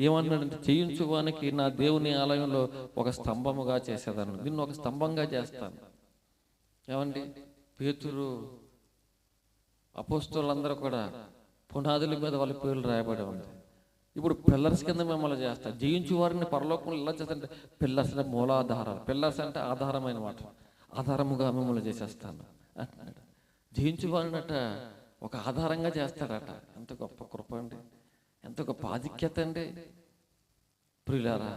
ఏమన్నాడంటే, చేయించువానికి నా దేవుని ఆలయంలో ఒక స్తంభముగా చేసేదాన్ని, నిన్ను ఒక స్తంభంగా చేస్తాను. ఏమండి, పేతురు అపోస్తలులందరూ కూడా పునాదుల మీద వాళ్ళ పేర్లు రాయబడి ఉంది. ఇప్పుడు పిల్లర్స్ కింద మిమ్మల్ని చేస్తారు. జయించు వారిని పరలోకంలో ఎలా చేస్తారంటే, పిల్లర్స్ అంటే మూలాధారాలు, పిల్లర్స్ అంటే ఆధారమైన మాట, ఆధారముగా మిమ్మల్ని చేసేస్తాను అంటున్నాడు. జయించు వారినట ఒక ఆధారంగా చేస్తాడట. ఎంత గొప్ప కృప అండి, ఎంత గొప్ప ఆధిక్యత అండి ప్రియులారా.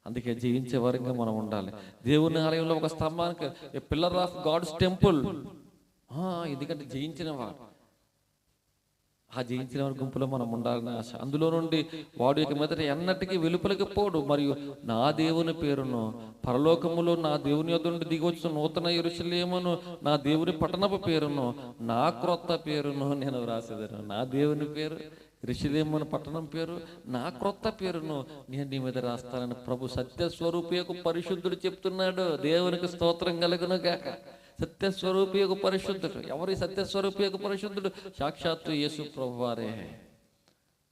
అందుకే జయించే వారంగా మనం ఉండాలి. దేవుని ఆలయంలో ఒక స్తంభానికి పిల్లర్ ఆఫ్ గాడ్స్ టెంపుల్. ఎందుకంటే జయించిన వాడు, ఆ జయించిన వారి గుంపులో మనం ఉండాలని ఆశ. అందులో నుండి వాడు ఇక మీదట ఎన్నటికీ వెలుపలికి పోడు. మరియు నా దేవుని పేరును, పరలోకములో నా దేవుని యొద్ద నుండి దిగొచ్చిన నూతన యెరూషలేమును, నా దేవుని పట్టణపు పేరును, నా క్రొత్త పేరును నేను వ్రాసేదను. నా దేవుని పేరు యెరూషలేము పట్టణం పేరు, నా క్రొత్త పేరును నేను నీ మీద రాస్తానని ప్రభు సత్యస్వరూపియకు పరిశుద్ధుడు చెప్తున్నాడు. దేవునికి స్తోత్రం కలుగును గాక. సత్యస్వరూపియకు పరిశుద్ధుడు. ఎవరి సత్యస్వరూపియకు పరిశుద్ధుడు? సాక్షాత్తు యేసు ప్రభు వారే.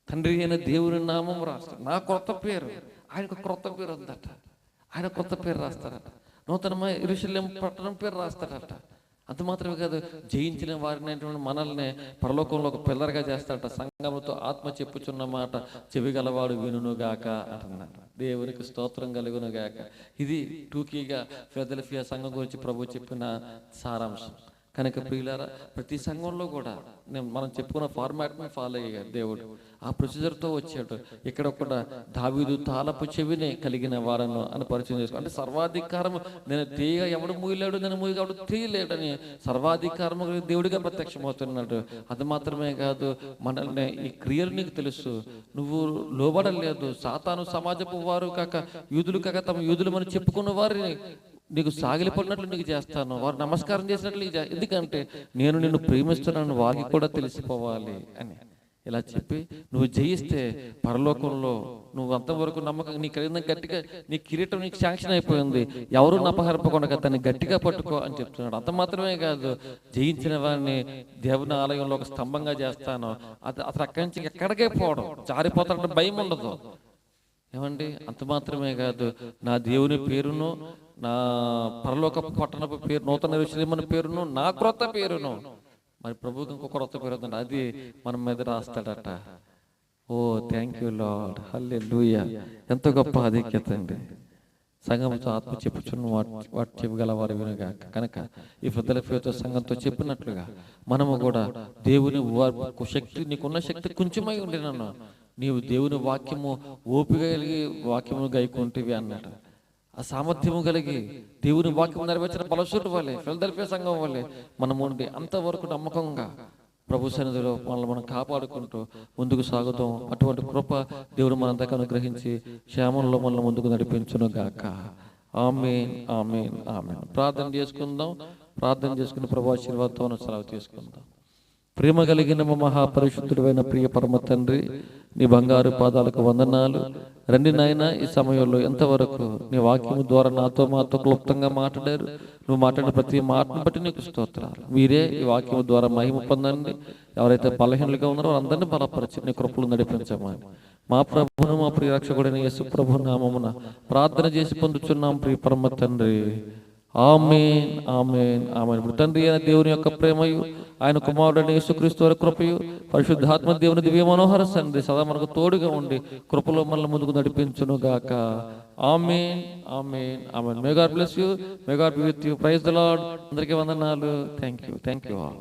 తండ్రి అయిన దేవుని నామం రాస్తాడు. నా క్రొత్త పేరు, ఆయనకు క్రొత్త పేరు ఉందట, ఆయన క్రొత్త పేరు రాస్తారట. నూతనమైన యెరూషలేము పట్టణం పేరు రాస్తాడట. అంత మాత్రమే కాదు, జయించిన వారిని మనల్ని పరలోకంలో ఒక పిల్లర్గా చేస్తాడట. సంఘముతో ఆత్మ చెప్పుచున్న మాట చెవిగలవాడు వినుగాక అంటున్నాడు. దేవునికి స్తోత్రం కలుగును గాక. ఇది టూకీగా ఫిలదెల్ఫియా సంఘం గురించి ప్రభు చెప్పిన సారాంశం. కనుక ప్రియులారా, ప్రతి సంఘంలో కూడా మనం చెప్పుకున్న ఫార్మాట్ని ఫాలో అయ్యాడు దేవుడు. ఆ ప్రొసీజర్తో వచ్చాడు. ఇక్కడ కూడా దావీదు తాళపు చెవిని కలిగిన వారను అని పరిచయం చేసుకో. అంటే సర్వాధికారం నేను తీయ ఎవడు మూయలేడు, నేను మూయగా ఎవడు తీయలేడని సర్వాధికారము దేవుడిగా ప్రత్యక్షమవుతున్నాడు. అది మాత్రమే కాదు, మనల్ని ఈ క్రియలు నీకు తెలుసు, నువ్వు లోబడలేదు. సాతాను సమాజపు వారు కాక యూదులు కాక తమ యూదులు మనం చెప్పుకున్న వారిని నీకు సాగిలిపడినట్లు నీకు చేస్తాను, వారు నమస్కారం చేసినట్లు. ఎందుకంటే నేను నిన్ను ప్రేమిస్తున్నాను, వారికి కూడా తెలిసిపోవాలి అని ఇలా చెప్పి నువ్వు జయిస్తే పరలోకంలో నువ్వు అంతవరకు నమ్మకం నీ కలిగిన గట్టిగా నీ కిరీటం నీకు శాంక్షన్ అయిపోయింది. ఎవరు అపహరింపకుండా దాన్ని గట్టిగా పట్టుకో అని చెప్తున్నాడు. అంత మాత్రమే కాదు, జయించిన వారిని దేవుని ఆలయంలో ఒక స్తంభంగా చేస్తాను. అతను అక్కడి నుంచి ఎక్కడికే పోవడం, జారిపోతాడంటే భయం ఉండదు. ఏమండి? అంత మాత్రమే కాదు, నా దేవుని పేరును, నా పరలోక పట్టణపు పేరు, నూతన యెరూషలేము పేరును, నా క్రొత్త పేరును. మరి ప్రభువుకి ఇంకో క్రొత్త పేరు ఉందండి, అది మన మీద రాస్తాడట. ఓ థ్యాంక్ యూ లార్డ్, హల్లెలూయా. ఎంత గొప్ప ఆధిక్యత అండి. సంఘంతో ఆత్మ చెప్పుచున్న వాటి చెప్పగల వారు వినగా కనుక ఈ ఫిలదెల్ఫియాతో సంఘంతో చెప్పినట్లుగా మనము కూడా దేవుని శక్తి, నీకున్న శక్తి కొంచెమై ఉండి నన్ను నీవు దేవుని వాక్యము ఓపిక కలిగి వాక్యము గైకుంటివి అన్నాడు. ఆ సామర్థ్యము కలిగి దేవుని వాక్యం నెరవేర్చిన బలశూరుడు వల్లే, ఫిలదెల్ఫియా సంఘం వల్లే మనం ఉండి అంతవరకు నమ్మకంగా ప్రభు సన్నిధిలో మనల్ని మనం కాపాడుకుంటూ ముందుకు సాగుతాం. అటువంటి కృప దేవుడు మనందరికీ అనుగ్రహించి క్షేమంలో మనల్ని ముందుకు నడిపించును గాక. ఆమేన్, ఆమేన్, ఆమేన్. ప్రార్థన చేసుకుందాం. ప్రార్థన చేసుకుని ప్రభు ఆశీర్వాదంతో సెలవు తీసుకుందాం. ప్రేమ కలిగిన మా మహాపరిశుద్ధుడైన ప్రియ పరమ తండ్రి, నీ బంగారు పాదాలకు వందనాలు. రండి నాయన, ఈ సమయంలో ఎంతవరకు నీ వాక్యము ద్వారా నాతో మాతో క్లుప్తంగా మాట్లాడారు. నువ్వు మాట్లాడిన ప్రతి మాటను బట్టి నీకు స్తోత్రాలు. మీరే ఈ వాక్యము ద్వారా మహిమ పొందండి. ఎవరైతే బలహీనులుగా ఉన్నారో వారందరినీ బలపరిచి నీ కృపలు నడిపించమని మా ప్రభువును మా ప్రియ రక్షకుడైన యేసు ప్రభు నామమున ప్రార్థన చేసి పొందుచున్నాం ప్రియ పరమ తండ్రి. ఆమేన్, ఆమేన్, ఆమేన్. ఇప్పుడు తండ్రి అయిన దేవుని యొక్క ప్రేమయు, ఆయన కుమారుడైన యేసుక్రీస్తు వారి కృపయు, పరిశుద్ధాత్మ దేవుని దివ్య మనోహర సన్నిధి సదా మనకు తోడుగా ఉండి కృపలో మనల్ని ముందుకు నడిపించును గాక. Amen, amen, amen. May God bless you, may God be with you. Praise the lord. అందరికీ వందనాలు. Thank you all.